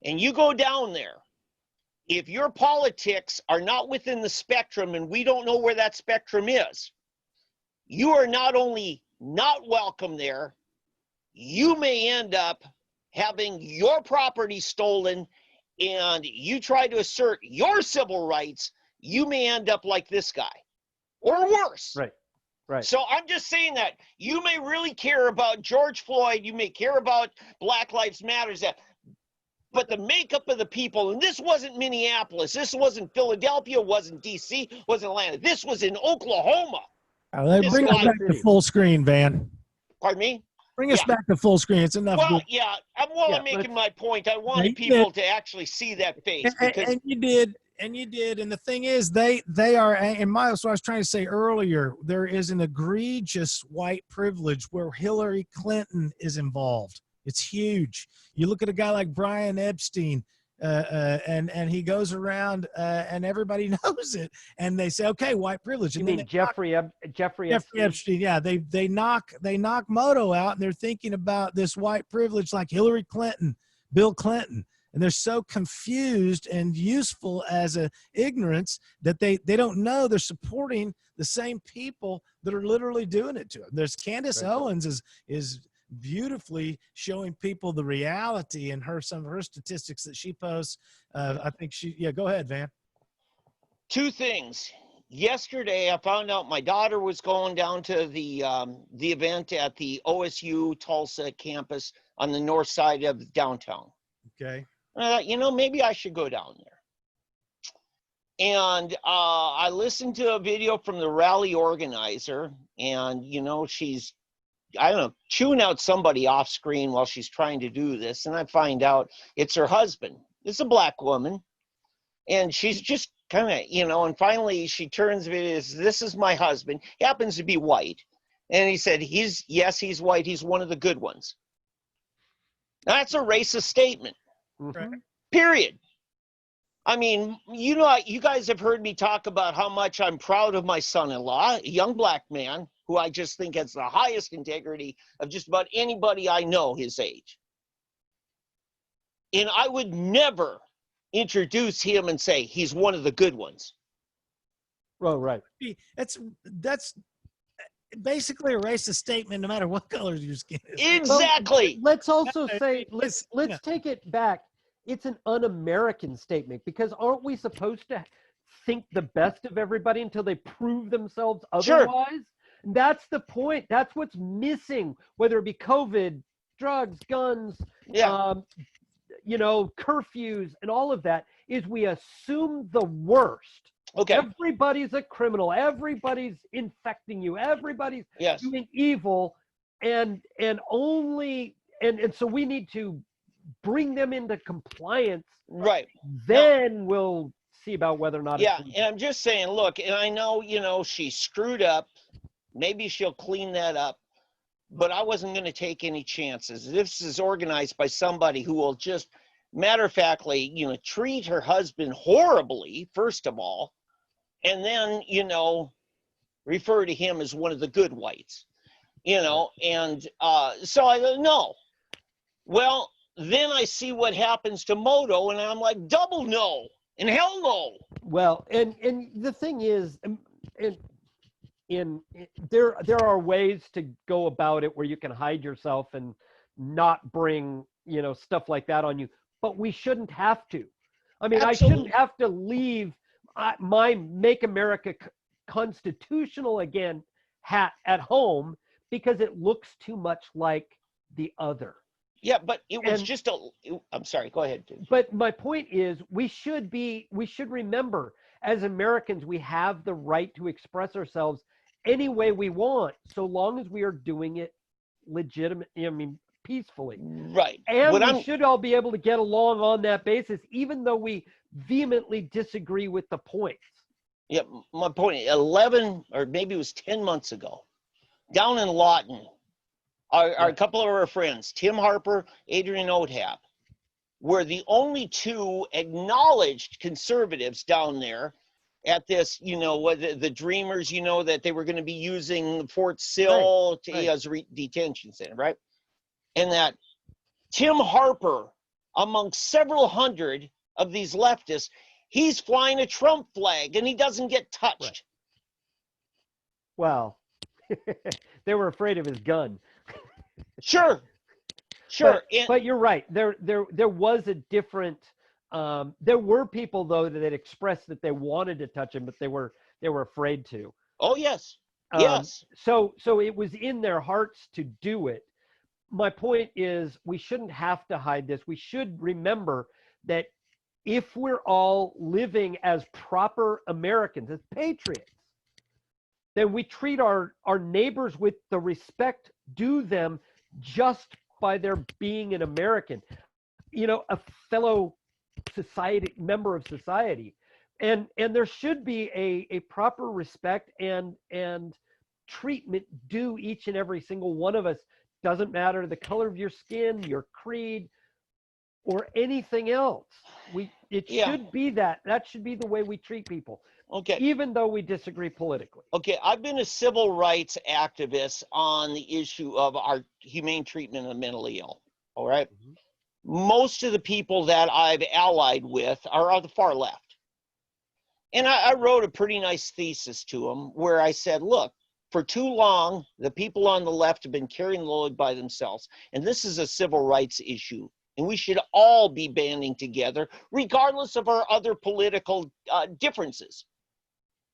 B: and you go down there, if your politics are not within the spectrum and we don't know where that spectrum is, you are not only not welcome there, you may end up having your property stolen, and you try to assert your civil rights, you may end up like this guy or worse.
C: Right. Right.
B: So I'm just saying that you may really care about George Floyd, you may care about Black Lives Matter, but the makeup of the people, and this wasn't Minneapolis, this wasn't Philadelphia, wasn't DC, wasn't Atlanta, this was in Oklahoma.
A: Bring us back to full screen, Van.
B: Pardon me?
A: Bring us back to full screen. It's enough.
B: Well, I'm making my point. I wanted people to actually see that face.
A: And you did. And you did. And the thing is, they are, and Miles, what I was trying to say earlier, there is an egregious white privilege where Hillary Clinton is involved. It's huge. You look at a guy like Brian Epstein, and he goes around and everybody knows it. And they say, okay, white privilege. And
C: you mean Jeffrey
A: Epstein? Yeah, they knock Moto out, and they're thinking about this white privilege like Hillary Clinton, Bill Clinton. And they're so confused and useful as a ignorance that they don't know they're supporting the same people that are literally doing it to them. There's Candace Owens is beautifully showing people the reality, and some of her statistics that she posts. I think go ahead, Van.
B: Two things. Yesterday, I found out my daughter was going down to the event at the OSU Tulsa campus on the north side of downtown.
A: Okay.
B: You know, maybe I should go down there. And I listened to a video from the rally organizer, and, you know, she's, I don't know, chewing out somebody off screen while she's trying to do this. And I find out it's her husband. It's a black woman. And she's just kind of, you know, and finally she turns it as, this is my husband. He happens to be white. And he said, he's white. He's one of the good ones. Now, that's a racist statement.
C: Mm-hmm.
B: Period. I mean, you know, you guys have heard me talk about how much I'm proud of my son-in-law, a young black man who I just think has the highest integrity of just about anybody I know his age. And I would never introduce him and say he's one of the good ones.
C: Oh, right.
A: That's basically a racist statement, no matter what color your skin is.
B: Exactly.
C: Well, let's also say, let's take it back. It's an un-American statement, because aren't we supposed to think the best of everybody until they prove themselves otherwise? Sure. That's the point. That's what's missing, whether it be COVID, drugs, guns, you know, curfews, and all of that, is we assume the worst.
B: Okay.
C: Everybody's a criminal. Everybody's infecting you. Everybody's doing evil, and so we need to bring them into compliance.
B: Right.
C: Then we'll see about whether or not.
B: Yeah, and I'm just saying, look, and I know, you know, she screwed up. Maybe she'll clean that up. But I wasn't going to take any chances. This is organized by somebody who will just, matter of factly, you know, treat her husband horribly, first of all, and then, you know, refer to him as one of the good whites, you know, and so I go, no. Well, then I see what happens to Moto, and I'm like, double no, and hell no.
C: Well, and the thing is, there are ways to go about it where you can hide yourself and not bring, you know, stuff like that on you, but we shouldn't have to. I mean,
B: Absolutely.
C: I shouldn't have to leave my Make America Constitutional Again hat at home because it looks too much like the other.
B: Yeah, but it was just I'm sorry, go ahead.
C: But my point is, we should remember, as Americans, we have the right to express ourselves any way we want, so long as we are doing it peacefully.
B: Right.
C: And we should all be able to get along on that basis, even though we vehemently disagree with the points.
B: Yeah, my point, 11 or maybe it was 10 months ago, down in Lawton, a couple of our friends, Tim Harper, Adrian Oldham, were the only two acknowledged conservatives down there at this, you know, the Dreamers, you know, that they were going to be using Fort Sill as a detention center, right? And that Tim Harper, among several hundred of these leftists, he's flying a Trump flag and he doesn't get touched.
C: Right. Well, they were afraid of his gun.
B: Sure.
C: But you're right. There was a different. There were people though that expressed that they wanted to touch him, but they were afraid to.
B: Oh yes, yes.
C: So it was in their hearts to do it. My point is, we shouldn't have to hide this. We should remember that if we're all living as proper Americans, as patriots, then we treat our neighbors with the respect due them just by their being an American, you know, a fellow member of society, and there should be a proper respect and treatment due each and every single one of us. Doesn't matter the color of your skin, your creed, or anything else. It should be that should be the way we treat people.
B: Okay.
C: Even though we disagree politically.
B: Okay, I've been a civil rights activist on the issue of our humane treatment of the mentally ill. All right. Mm-hmm. Most of the people that I've allied with are on the far left. And I wrote a pretty nice thesis to them where I said, look, for too long, the people on the left have been carrying the load by themselves. And this is a civil rights issue. And we should all be banding together, regardless of our other political differences.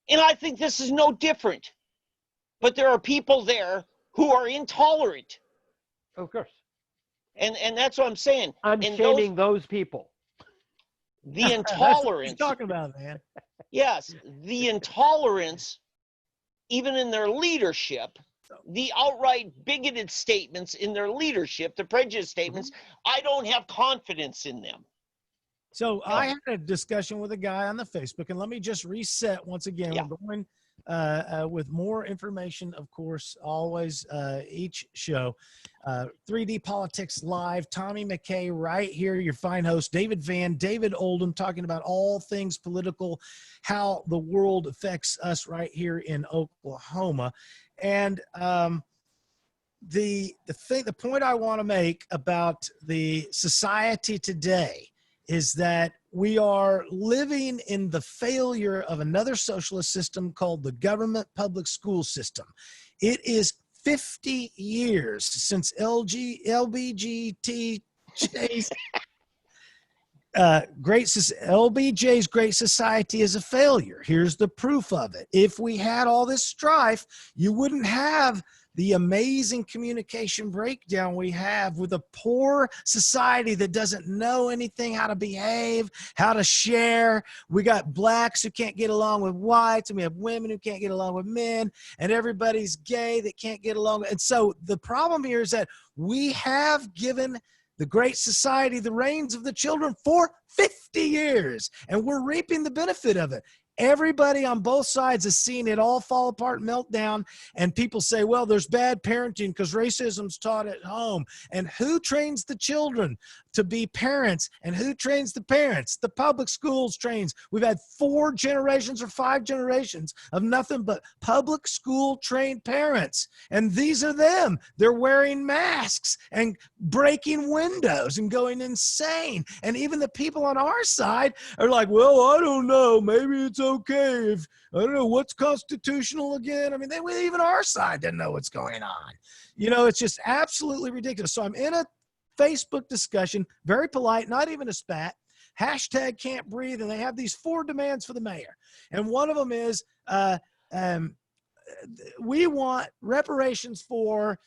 B: And I think this is no different. But there are people there who are intolerant.
C: Of course.
B: And that's what I'm saying.
C: I'm shaming those people.
B: The intolerance.
A: That's what he's talking about, man.
B: Yes, the intolerance, even in their leadership, the outright bigoted statements in their leadership, the prejudice statements, I don't have confidence in them.
A: So I had a discussion with a guy on the Facebook, and let me just reset once again.
B: Yeah.
A: We're going with more information, of course, always each show. 3D Politics Live, Tommy McCay right here, your fine host, David Van, David Oldham, talking about all things political, how the world affects us right here in Oklahoma. And the point I want to make about the society today is that we are living in the failure of another socialist system called the government public school system. It is 50 years since LBGT's LBJ's Great Society is a failure. Here's the proof of it. If we had all this strife, you wouldn't have the amazing communication breakdown we have with a poor society that doesn't know anything, how to behave, how to share. We got blacks who can't get along with whites, and we have women who can't get along with men, and everybody's gay that can't get along. And so the problem here is that we have given the Great Society, the reigns of the children for 50 years, and we're reaping the benefit of it. Everybody on both sides has seen it all fall apart, melt down, and people say, well, there's bad parenting because racism's taught at home. And who trains the children to be parents, and who trains the parents? The public schools trains. We've had 4 generations or 5 generations of nothing but public school trained parents. And these are them. They're wearing masks and breaking windows and going insane. And even the people on our side are like, well, I don't know, maybe it's okay if, I don't know, what's constitutional again? I mean, even our side didn't know what's going on. You know, it's just absolutely ridiculous. So I'm in a Facebook discussion, very polite, not even a spat, hashtag can't breathe, and they have these 4 demands for the mayor. And one of them is we want reparations for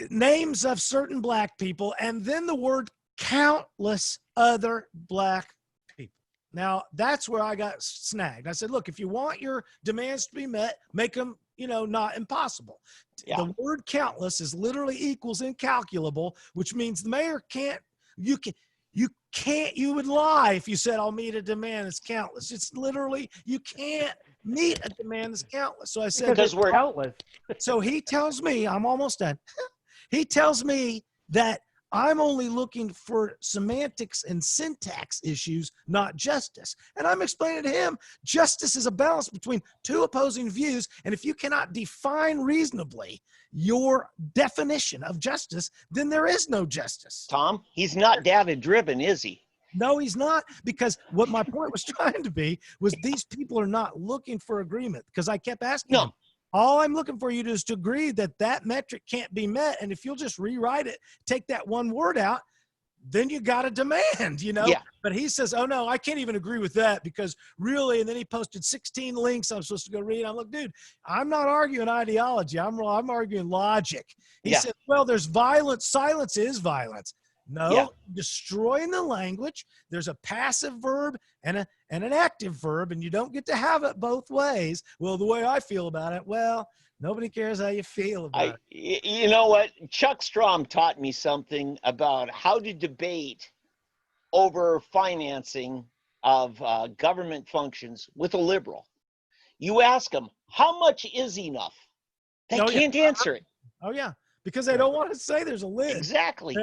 A: names of certain black people, and then the word countless other black people. Now, that's where I got snagged. I said, look, if you want your demands to be met, make them, you know, not impossible. Yeah. The word countless is literally equals incalculable, which means the mayor can't, you would lie if you said, I'll meet a demand that's countless. It's literally, you can't meet a demand that's countless. So I said,
C: because we're countless.
A: So he tells me, I'm almost done. He tells me that I'm only looking for semantics and syntax issues, not justice. And I'm explaining to him, justice is a balance between 2 opposing views. And if you cannot define reasonably your definition of justice, then there is no justice.
B: Tom, he's not data driven, is he?
A: No, he's not, because what my point was trying to be was these people are not looking for agreement, because I kept asking them, all I'm looking for you to is to agree that that metric can't be met. And if you'll just rewrite it, take that one word out, then you got a demand, you know? Yeah. But he says, oh no, I can't even agree with that because really, and then he posted 16 links I'm supposed to go read. I'm like, dude, I'm not arguing ideology. I'm arguing logic. He said, well, there's violence. Silence is violence. No, destroying the language. There's a passive verb and an active verb, and you don't get to have it both ways. Well, the way I feel about it, well, nobody cares how you feel about it.
B: You know what? Chuck Strom taught me something about how to debate over financing of government functions with a liberal. You ask them, how much is enough? They can't answer it.
A: Oh, yeah. Because they don't want to say there's a lid.
B: Exactly.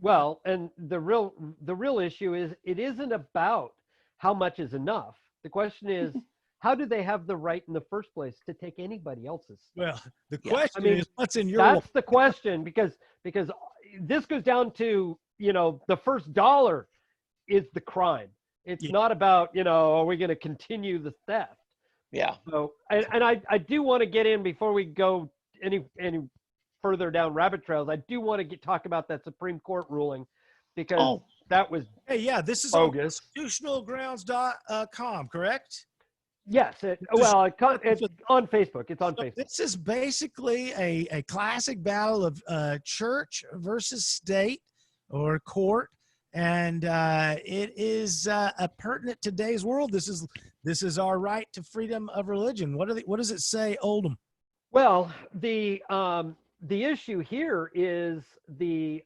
C: Well, and the real issue is it isn't about how much is enough. The question is, how do they have the right in the first place to take anybody else's?
A: Well, the question is, what's in your?
C: That's the question, because this goes down to, you know, the first dollar is the crime. It's not about, you know, are we going to continue the theft?
B: Yeah.
C: So, and I do want to get in before we go any further down rabbit trails. I do want to talk about that Supreme Court ruling, because that was
A: this is
C: bogus.
A: On constitutionalgrounds.com, correct?
C: Yes. It's on Facebook. It's on Facebook.
A: This is basically a classic battle of church versus state or court, and it is a pertinent today's world. This is our right to freedom of religion. What does it say, Oldham?
C: Well, the issue here is the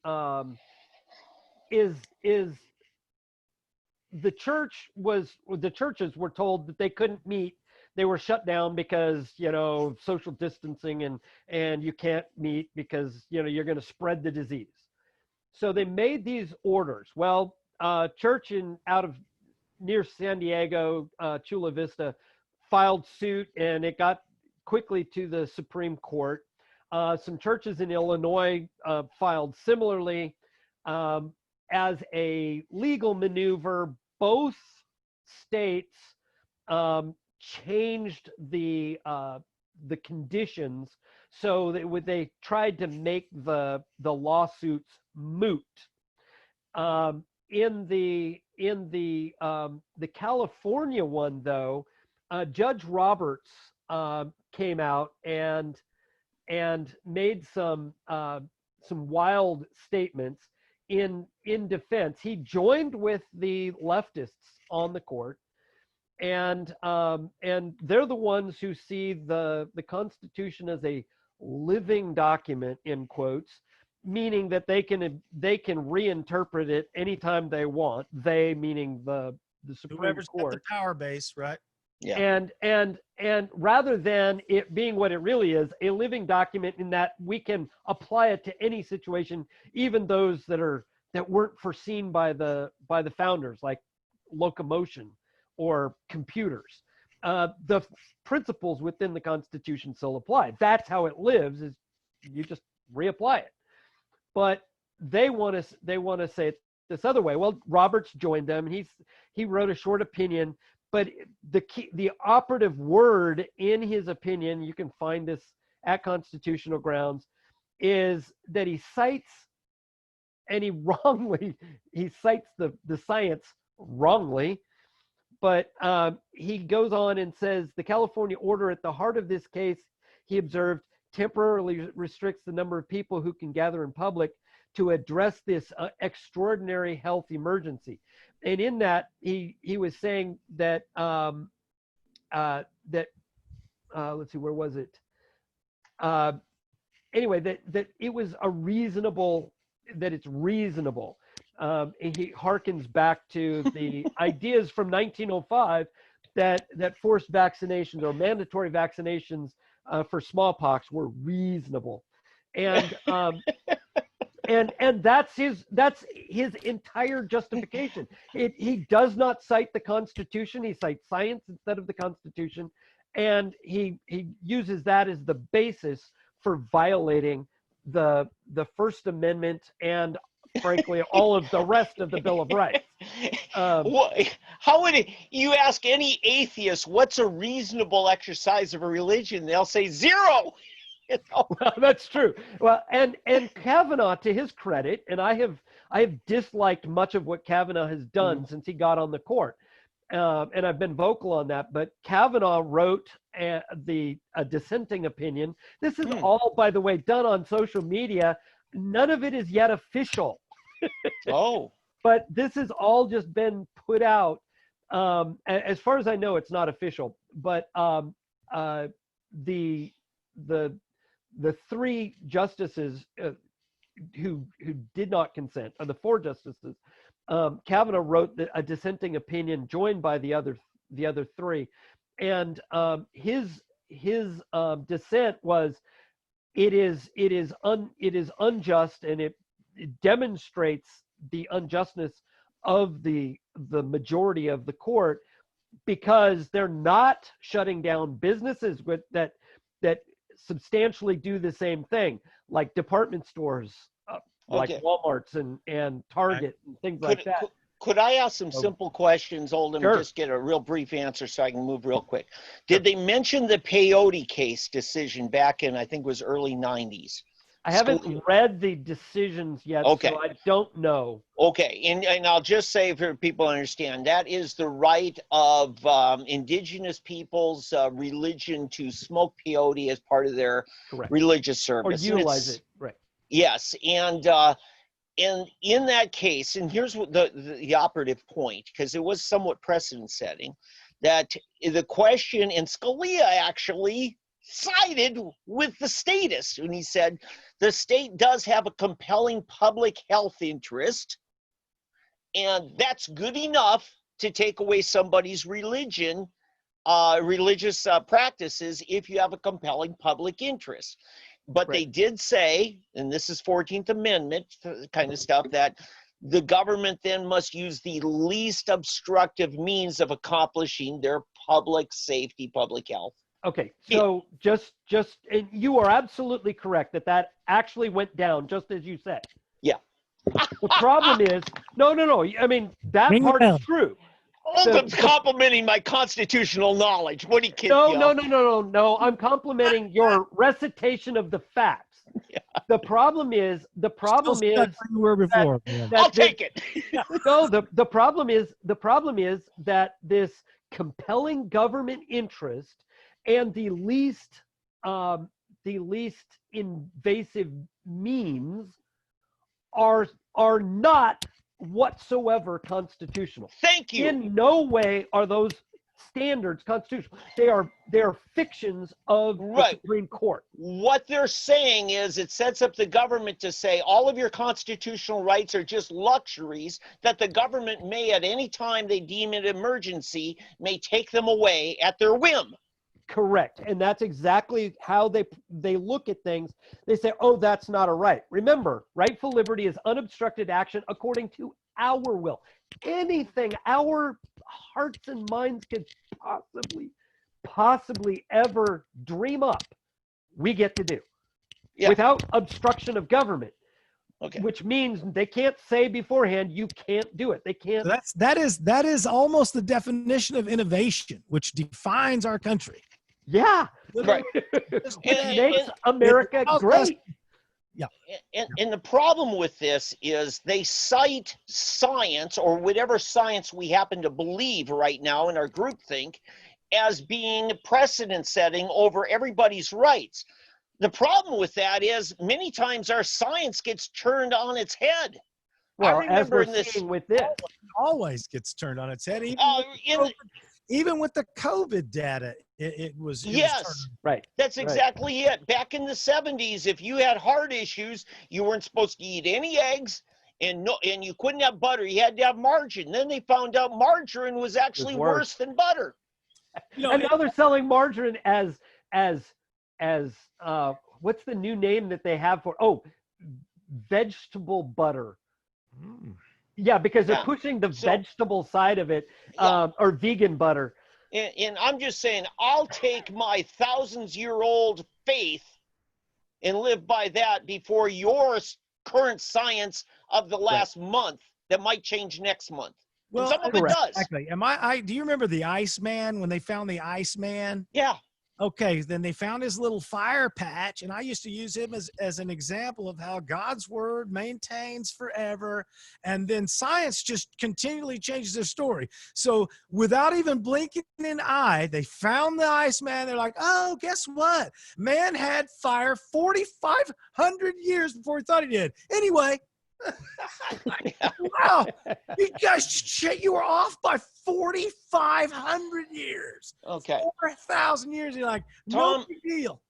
C: churches were told that they couldn't meet. They were shut down because, you know, social distancing and you can't meet because, you know, you're going to spread the disease. So they made these orders. Well, church near San Diego, Chula Vista, filed suit, and it got quickly to the Supreme Court. Some churches in Illinois filed similarly. As a legal maneuver, both states changed the conditions so that they tried to make the lawsuits moot. In the California one, though, Judge Roberts came out and made some wild statements in defense. He joined with the leftists on the court, and they're the ones who see the Constitution as a living document, in quotes, meaning that they can reinterpret it anytime they want. They meaning the Supreme
A: Whoever's got
C: Court.
A: the power base, right?
B: Yeah.
C: And rather than it being what it really is, a living document in that we can apply it to any situation, even those that weren't foreseen by the founders, like locomotion or computers. The principles within the Constitution still apply. That's how it lives, is you just reapply it. But they want to say it this other way. Well, Roberts joined them, and he wrote a short opinion, but the operative word in his opinion, you can find this at Constitutional Grounds, is that he cites, and he cites the science wrongly, but he goes on and says the California order at the heart of this case, he observed, temporarily restricts the number of people who can gather in public to address this extraordinary health emergency. And in that, he was saying that let's see, where was it? Anyway, that it was that it's reasonable. And he harkens back to the ideas from 1905 that forced vaccinations or mandatory vaccinations for smallpox were reasonable. And and that's his entire justification. He does not cite the Constitution. He cites science instead of the Constitution, and he uses that as the basis for violating the First Amendment and, frankly, all of the rest of the Bill of Rights.
B: How would you ask any atheist what's a reasonable exercise of a religion? They'll say 0. You know?
C: Well, that's true. Well, and Kavanaugh, to his credit, and I have disliked much of what Kavanaugh has done since he got on the court, and I've been vocal on that. But Kavanaugh wrote a dissenting opinion. This is all, by the way, done on social media. None of it is yet official.
B: Oh.
C: But this has all just been put out. As far as I know, it's not official. But the 3 justices who did not consent, or the 4 justices, Kavanaugh wrote a dissenting opinion joined by the other 3, and his dissent was it is unjust, and it demonstrates the unjustness of the majority of the court, because they're not shutting down businesses that substantially do the same thing, like department stores, like Walmart's and Target and things like that.
B: Could I ask some simple questions, Oldham,
C: Sure.
B: just get a real brief answer so I can move real quick? Did they mention the peyote case decision back in, I think it was early 90s?
C: I haven't read the decisions yet, so I don't know.
B: Okay, and I'll just say for people to understand, that is the right of indigenous people's religion to smoke peyote as part of their religious service.
C: Or utilize it, right.
B: Yes, and in that case, and here's what the operative point, because it was somewhat precedent setting, that the question, and Scalia actually sided with the statist when he said the state does have a compelling public health interest, and that's good enough to take away somebody's religious practices if you have a compelling public interest. But they did say, and this is 14th Amendment kind of stuff, that the government then must use the least obstructive means of accomplishing their public safety, public health.
C: Okay, so just and you are absolutely correct that actually went down just as you said.
B: Yeah.
C: The problem is, no. I mean, that part is true.
B: Oldham's complimenting my constitutional knowledge. What do you kid?
C: No. I'm complimenting your recitation of the facts. Yeah. The problem is
A: where you were before.
B: I'll take it.
C: No, the problem is that this compelling government interest and the least invasive means are not whatsoever constitutional.
B: Thank you.
C: In no way are those standards constitutional. They are fictions of the Supreme Court.
B: What they're saying is it sets up the government to say all of your constitutional rights are just luxuries that the government may at any time they deem it emergency may take them away at their whim.
C: Correct. And that's exactly how they look at things. They say, oh, that's not a right. Remember, rightful liberty is unobstructed action according to our will. Anything our hearts and minds could possibly ever dream up, we get to do without obstruction of government.
B: Okay.
C: Which means they can't say beforehand you can't do it. They can't.
A: So that is almost the definition of innovation, which defines our country.
C: Yeah.
B: Right.
C: It makes America great.
A: Yeah.
B: And the problem with this is they cite science or whatever science we happen to believe right now in our groupthink as being precedent setting over everybody's rights. The problem with that is many times our science gets turned on its head.
C: Well, as we're seeing with this.
A: Always gets turned on its head. Even with the COVID data, it was
C: right.
B: That's exactly it. Back in the 70s, if you had heart issues, you weren't supposed to eat any eggs, and you couldn't have butter. You had to have margarine. Then they found out margarine was actually worse than butter.
C: And now they're selling margarine as what's the new name that they have for vegetable butter. Yeah, because they're pushing the vegetable side of it, or vegan butter.
B: And I'm just saying, I'll take my thousands-year-old faith and live by that before your current science of the last month that might change next month.
A: Well,
B: and some of it does.
A: Exactly. Do you remember the Iceman, when they found the Iceman?
B: Yeah.
A: Okay, then they found his little fire patch, and I used to use him as an example of how God's word maintains forever, and then science just continually changes their story. So without even blinking an eye, they found the Iceman. They're like, oh, guess what? Man had fire 4,500 years before he thought he did. Anyway. Wow, you were off by 4,500 years.
B: Okay,
A: 4,000 years. You're like,
B: Tom,
A: no big deal.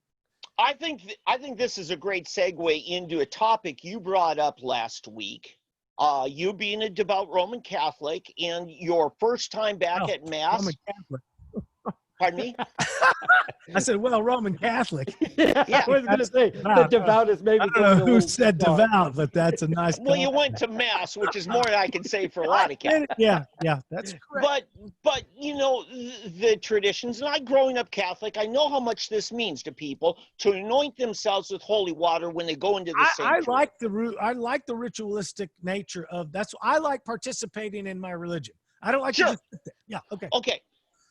B: I think this is a great segue into a topic you brought up last week. You being a devout Roman Catholic and your first time back at Mass.
A: Roman Catholic.
B: Pardon me?
A: I said, well, Roman Catholic.
C: Yeah, I was going to say, the devout is maybe.
A: I don't know who said devout, but that's a nice.
B: Well, you went to Mass, which is more than I can say for a lot of Catholics.
A: Yeah, that's correct.
B: But you know, the traditions, and I growing up Catholic, I know how much this means to people to anoint themselves with holy water when they go into the sanctuary.
A: I like the ritualistic nature of that's. I like participating in my religion. I don't like
B: Sure.
A: to just sit there. Yeah, okay.
B: Okay.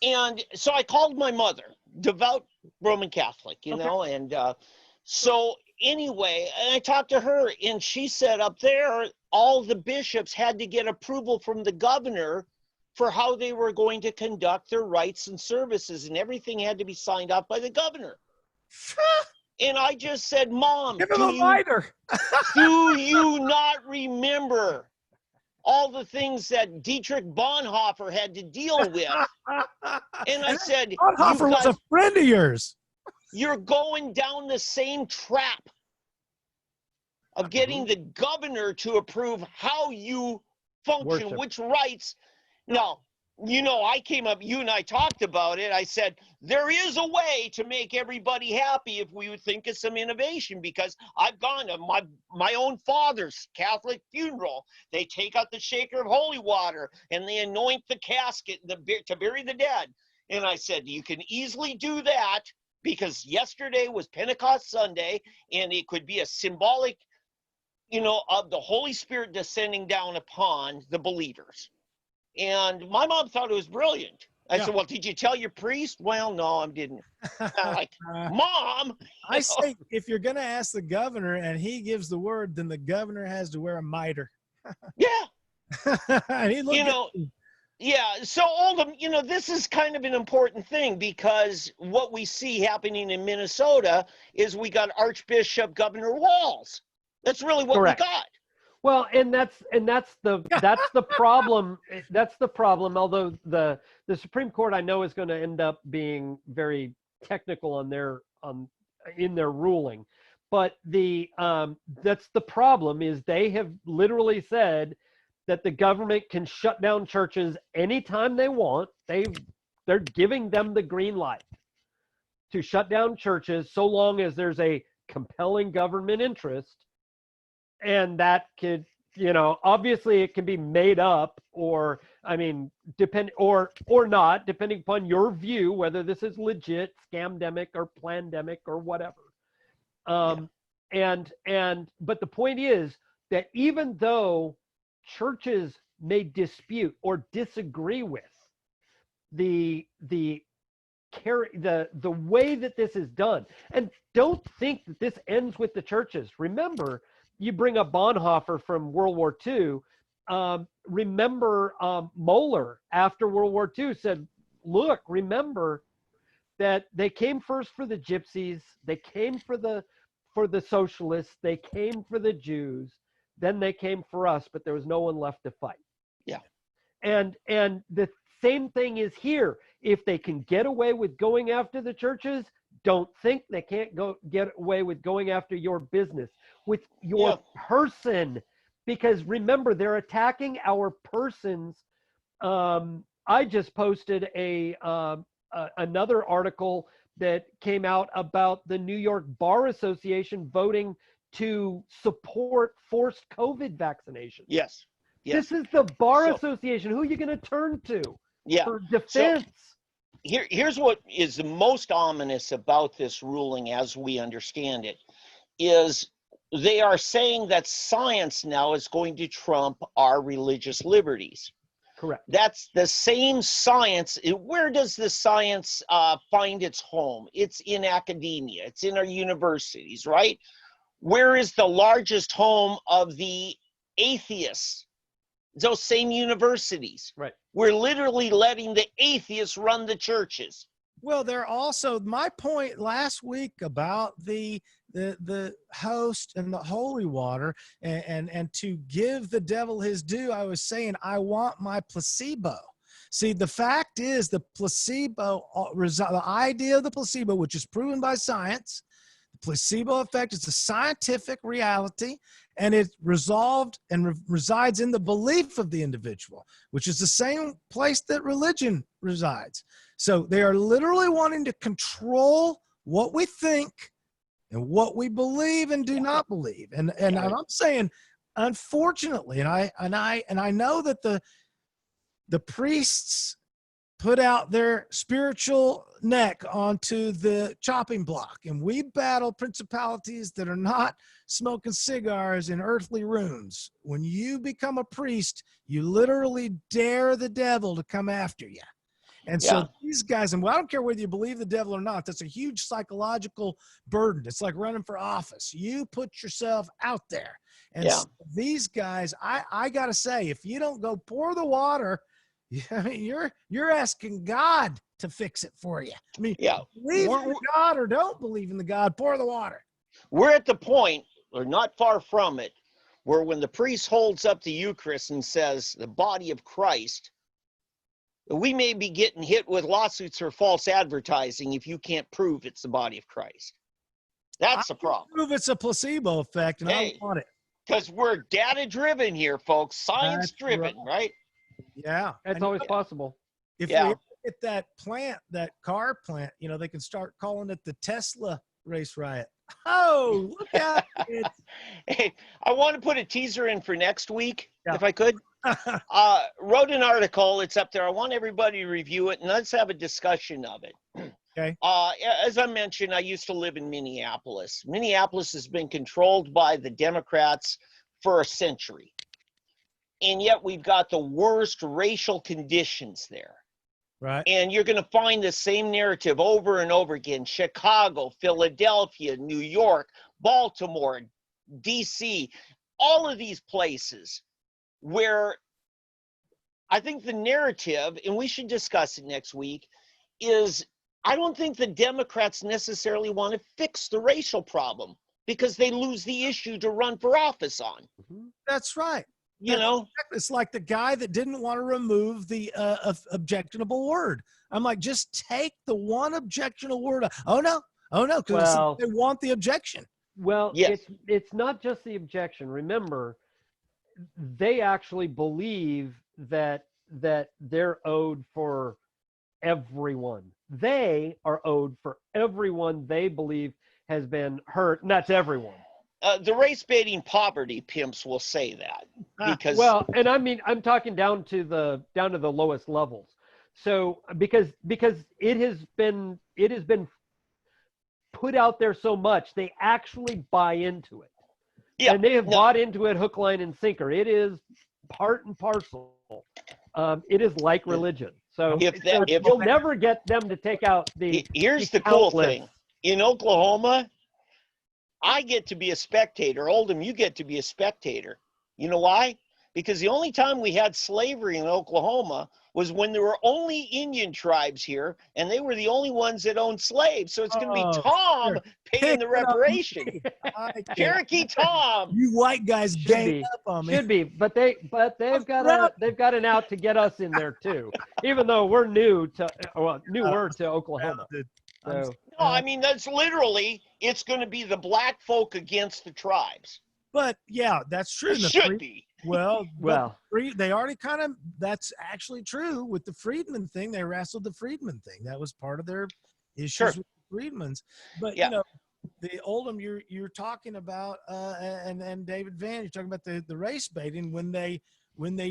B: And so I called my mother, devout Roman Catholic, you know, and so anyway, and I talked to her, and she said up there, all the bishops had to get approval from the governor for how they were going to conduct their rites and services, and everything had to be signed off by the governor. And I just said, Mom, do you not remember all the things that Dietrich Bonhoeffer had to deal with? And I said,
A: Bonhoeffer was a friend of yours.
B: You're going down the same trap of getting the governor to approve how you function, which rights. Now, you know, I came up, you and I talked about it. I said, there is a way to make everybody happy if we would think of some innovation, because I've gone to my own father's Catholic funeral. They take out the shaker of holy water and they anoint the casket to bury the dead. And I said, you can easily do that because yesterday was Pentecost Sunday, and it could be a symbolic, you know, of the Holy Spirit descending down upon the believers. And my mom thought it was brilliant. I said, well, did you tell your priest? Well, no, I didn't. I'm like, Mom!
A: I say, if you're going to ask the governor and he gives the word, then the governor has to wear a mitre.
B: Yeah. You know, yeah. So, Oldham, you know, this is kind of an important thing, because what we see happening in Minnesota is we got Archbishop Governor Walz. That's really what we got.
C: Well, and that's the problem. That's the problem. Although the Supreme Court, I know, is going to end up being very technical on in their ruling, but that's the problem. Is they have literally said that the government can shut down churches anytime they want. They're giving them the green light to shut down churches so long as there's a compelling government interest. And that could, obviously it can be made up, or, or not, depending upon your view, whether this is legit, scamdemic, or plandemic, or whatever. But the point is that even though churches may dispute or disagree with the way that this is done, and don't think that this ends with the churches. Remember, you bring up Bonhoeffer from World War II. Remember, Moeller after World War II said, look, remember that they came first for the gypsies, they came for the socialists, they came for the Jews, then they came for us, but there was no one left to fight.
B: Yeah.
C: And the same thing is here. If they can get away with going after the churches, don't think they can't get away with going after your business, with your person, because remember, they're attacking our persons. I just posted another article that came out about the New York Bar Association voting to support forced COVID vaccination.
B: Yes.
C: This is the Bar Association. Who are you going to turn to for defense?
B: Here's what is the most ominous about this ruling, as we understand it, is they are saying that science now is going to trump our religious liberties.
C: Correct.
B: That's the same science. Where does the science find its home? It's in academia. It's in our universities, right? Where is the largest home of the atheists? Those same universities.
C: Right.
B: We're literally letting the atheists run the churches.
A: Well, they're also, my point last week about the host and the holy water, and to give the devil his due, I was saying, I want my placebo. See, the fact is the placebo, the idea of the placebo, which is proven by science, the placebo effect is a scientific reality, and it resolved and resides in the belief of the individual, which is the same place that religion resides. So they are literally wanting to control what we think and what we believe and do not believe. And I'm saying, unfortunately, and I know that the priests put out their spiritual neck onto the chopping block, and we battle principalities that are not smoking cigars in earthly rooms. When you become a priest, you literally dare the devil to come after you. And so these guys, and I don't care whether you believe the devil or not, that's a huge psychological burden. It's like running for office. You put yourself out there. And so these guys, I got to say, if you don't go pour the water, I mean, you're asking God to fix it for you. I mean, believe in God or don't believe in the God, pour the water.
B: We're at the point, or not far from it, where when the priest holds up the Eucharist and says, the body of Christ, we may be getting hit with lawsuits for false advertising if you can't prove it's the body of Christ. That's the problem.
A: Prove it's a placebo effect, and I don't want it.
B: Because we're data-driven here, folks. Science-driven, right?
A: Yeah.
C: That's always possible.
A: If we look at that plant, that car plant, they can start calling it the Tesla race riot. Oh, look at it.
B: Hey, I want to put a teaser in for next week, if I could. Wrote an article. It's up there. I want everybody to review it, and let's have a discussion of it.
A: Okay.
B: As I mentioned, I used to live in Minneapolis. Minneapolis has been controlled by the Democrats for a century. And yet we've got the worst racial conditions there.
A: Right.
B: And you're going to find the same narrative over and over again. Chicago, Philadelphia, New York, Baltimore, DC, all of these places where I think the narrative, and we should discuss it next week, is I don't think the Democrats necessarily want to fix the racial problem. because they lose the issue to run for office on.
A: That's right.
B: You know,
A: it's like the guy that didn't want to remove the objectionable word. I'm like, just take the one objectionable word. Oh no, because they want the objection.
C: Well,
B: yes.
C: it's not just the objection. Remember, they actually believe that they're owed for everyone. They are owed for everyone they believe has been hurt, and that's everyone.
B: The race baiting poverty pimps will say that because
C: and I mean, I'm talking down to the lowest levels. So because it has been put out there so much, they actually buy into it. Yeah, and they have bought into it hook, line, and sinker. It is part and parcel. It is like religion. So you'll never get them to take out the.
B: Here's the cool thing: in Oklahoma, I get to be a spectator. Oldham, you get to be a spectator. You know why? Because the only time we had slavery in Oklahoma was when there were only Indian tribes here, and they were the only ones that owned slaves. So it's going to be Tom paying the reparation. Cherokee Tom.
A: You white guys gang up on me.
C: Should be, but they've got an out to get us in there too, even though we're newer to Oklahoma. So,
B: no, I mean, that's literally, it's going to be the black folk against the tribes.
A: But yeah, that's true.
B: It should be.
A: Well, they already that's actually true with the Freedmen thing. They wrestled the Freedmen thing. That was part of their issues with the Freedmen's. But, you know, the Oldham you're talking about, and David Van, you're talking about the race baiting when they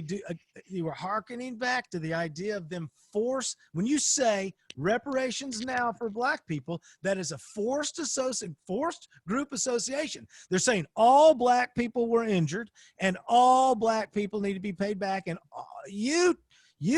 A: do, you were hearkening back to the idea of them when you say reparations now for black people, that is a forced group association. They're saying all black people were injured and all black people need to be paid back. And you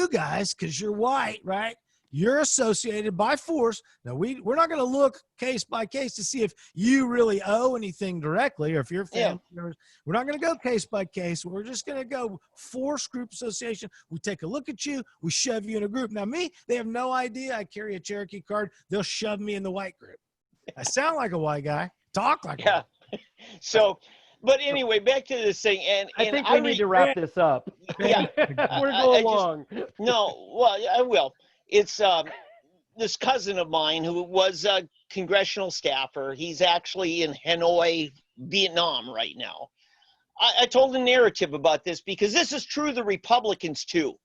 A: guys, because you're white, right? You're associated by force. Now, we're not going to look case by case to see if you really owe anything directly or if your family members. We're not going to go case by case. We're just going to go force group association. We take a look at you. We shove you in a group. Now, they have no idea I carry a Cherokee card. They'll shove me in the white group. I sound like a white guy. Talk like one.
B: So, but anyway, back to this thing. And
C: I think we need to wrap this up.
B: Yeah.
C: We're going long.
B: I will. It's this cousin of mine who was a congressional staffer. He's actually in Hanoi, Vietnam right now. I told a narrative about this because this is true of the Republicans too.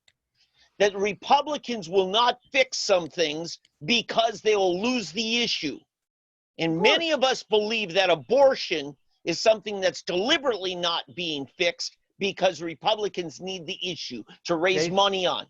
B: That Republicans will not fix some things because they will lose the issue. And many of us believe that abortion is something that's deliberately not being fixed because Republicans need the issue to raise money on.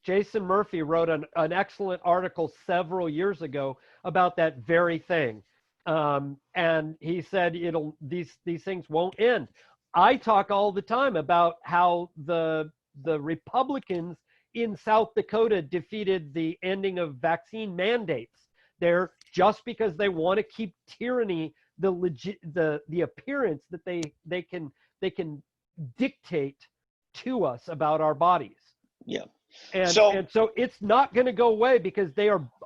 C: Jason Murphy wrote an excellent article several years ago about that very thing. And he said these things won't end. I talk all the time about how the Republicans in South Dakota defeated the ending of vaccine mandates. They're just because they want to keep tyranny, the appearance that they can dictate to us about our bodies.
B: Yeah.
C: And so it's not going to go away because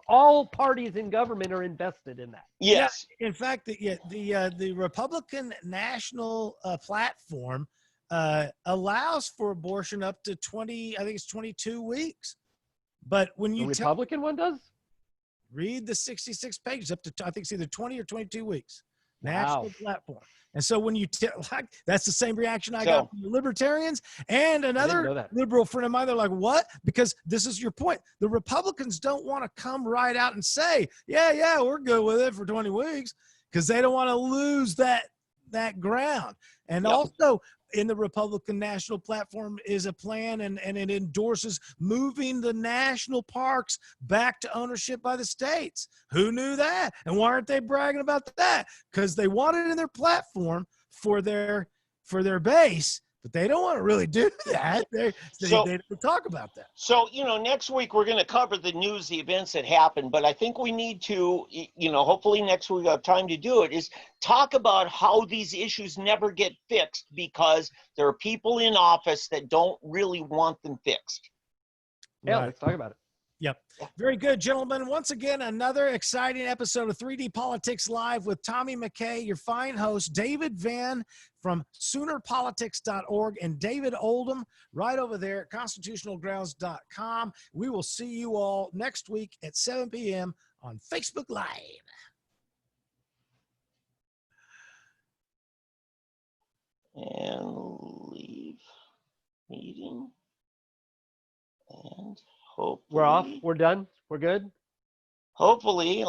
C: all parties in government are invested in that.
B: Yes.
A: Yeah, in fact, the Republican national platform allows for abortion up to 22 weeks. But when you
C: the Republican one does?
A: Read the 66 pages up to, I think it's either 20 or 22 weeks. National platform. And so when you that's the same reaction I got from the libertarians and another liberal friend of mine. They're like, what? Because this is your point. The Republicans don't want to come right out and say, yeah, we're good with it for 20 weeks because they don't want to lose that ground. And also in the Republican national platform is a plan and it endorses moving the national parks back to ownership by the states. Who knew that? And why aren't they bragging about that? Because they want it in their platform for their base, but they don't want to really do that. They don't talk about that.
B: So, next week we're going to cover the news, the events that happened, but I think we need to, hopefully next week we'll have time to do it, is talk about how these issues never get fixed because there are people in office that don't really want them fixed.
C: Yeah, let's talk about it.
A: Yep. Very good, gentlemen. Once again, another exciting episode of 3D Politics Live with Tommy McCay, your fine host, David Van from Soonerpolitics.org, and David Oldham right over there at constitutionalgrounds.com. We will see you all next week at 7 p.m. on Facebook Live.
B: And leave meeting. And hopefully.
C: We're off. We're done. We're good.
B: Hopefully.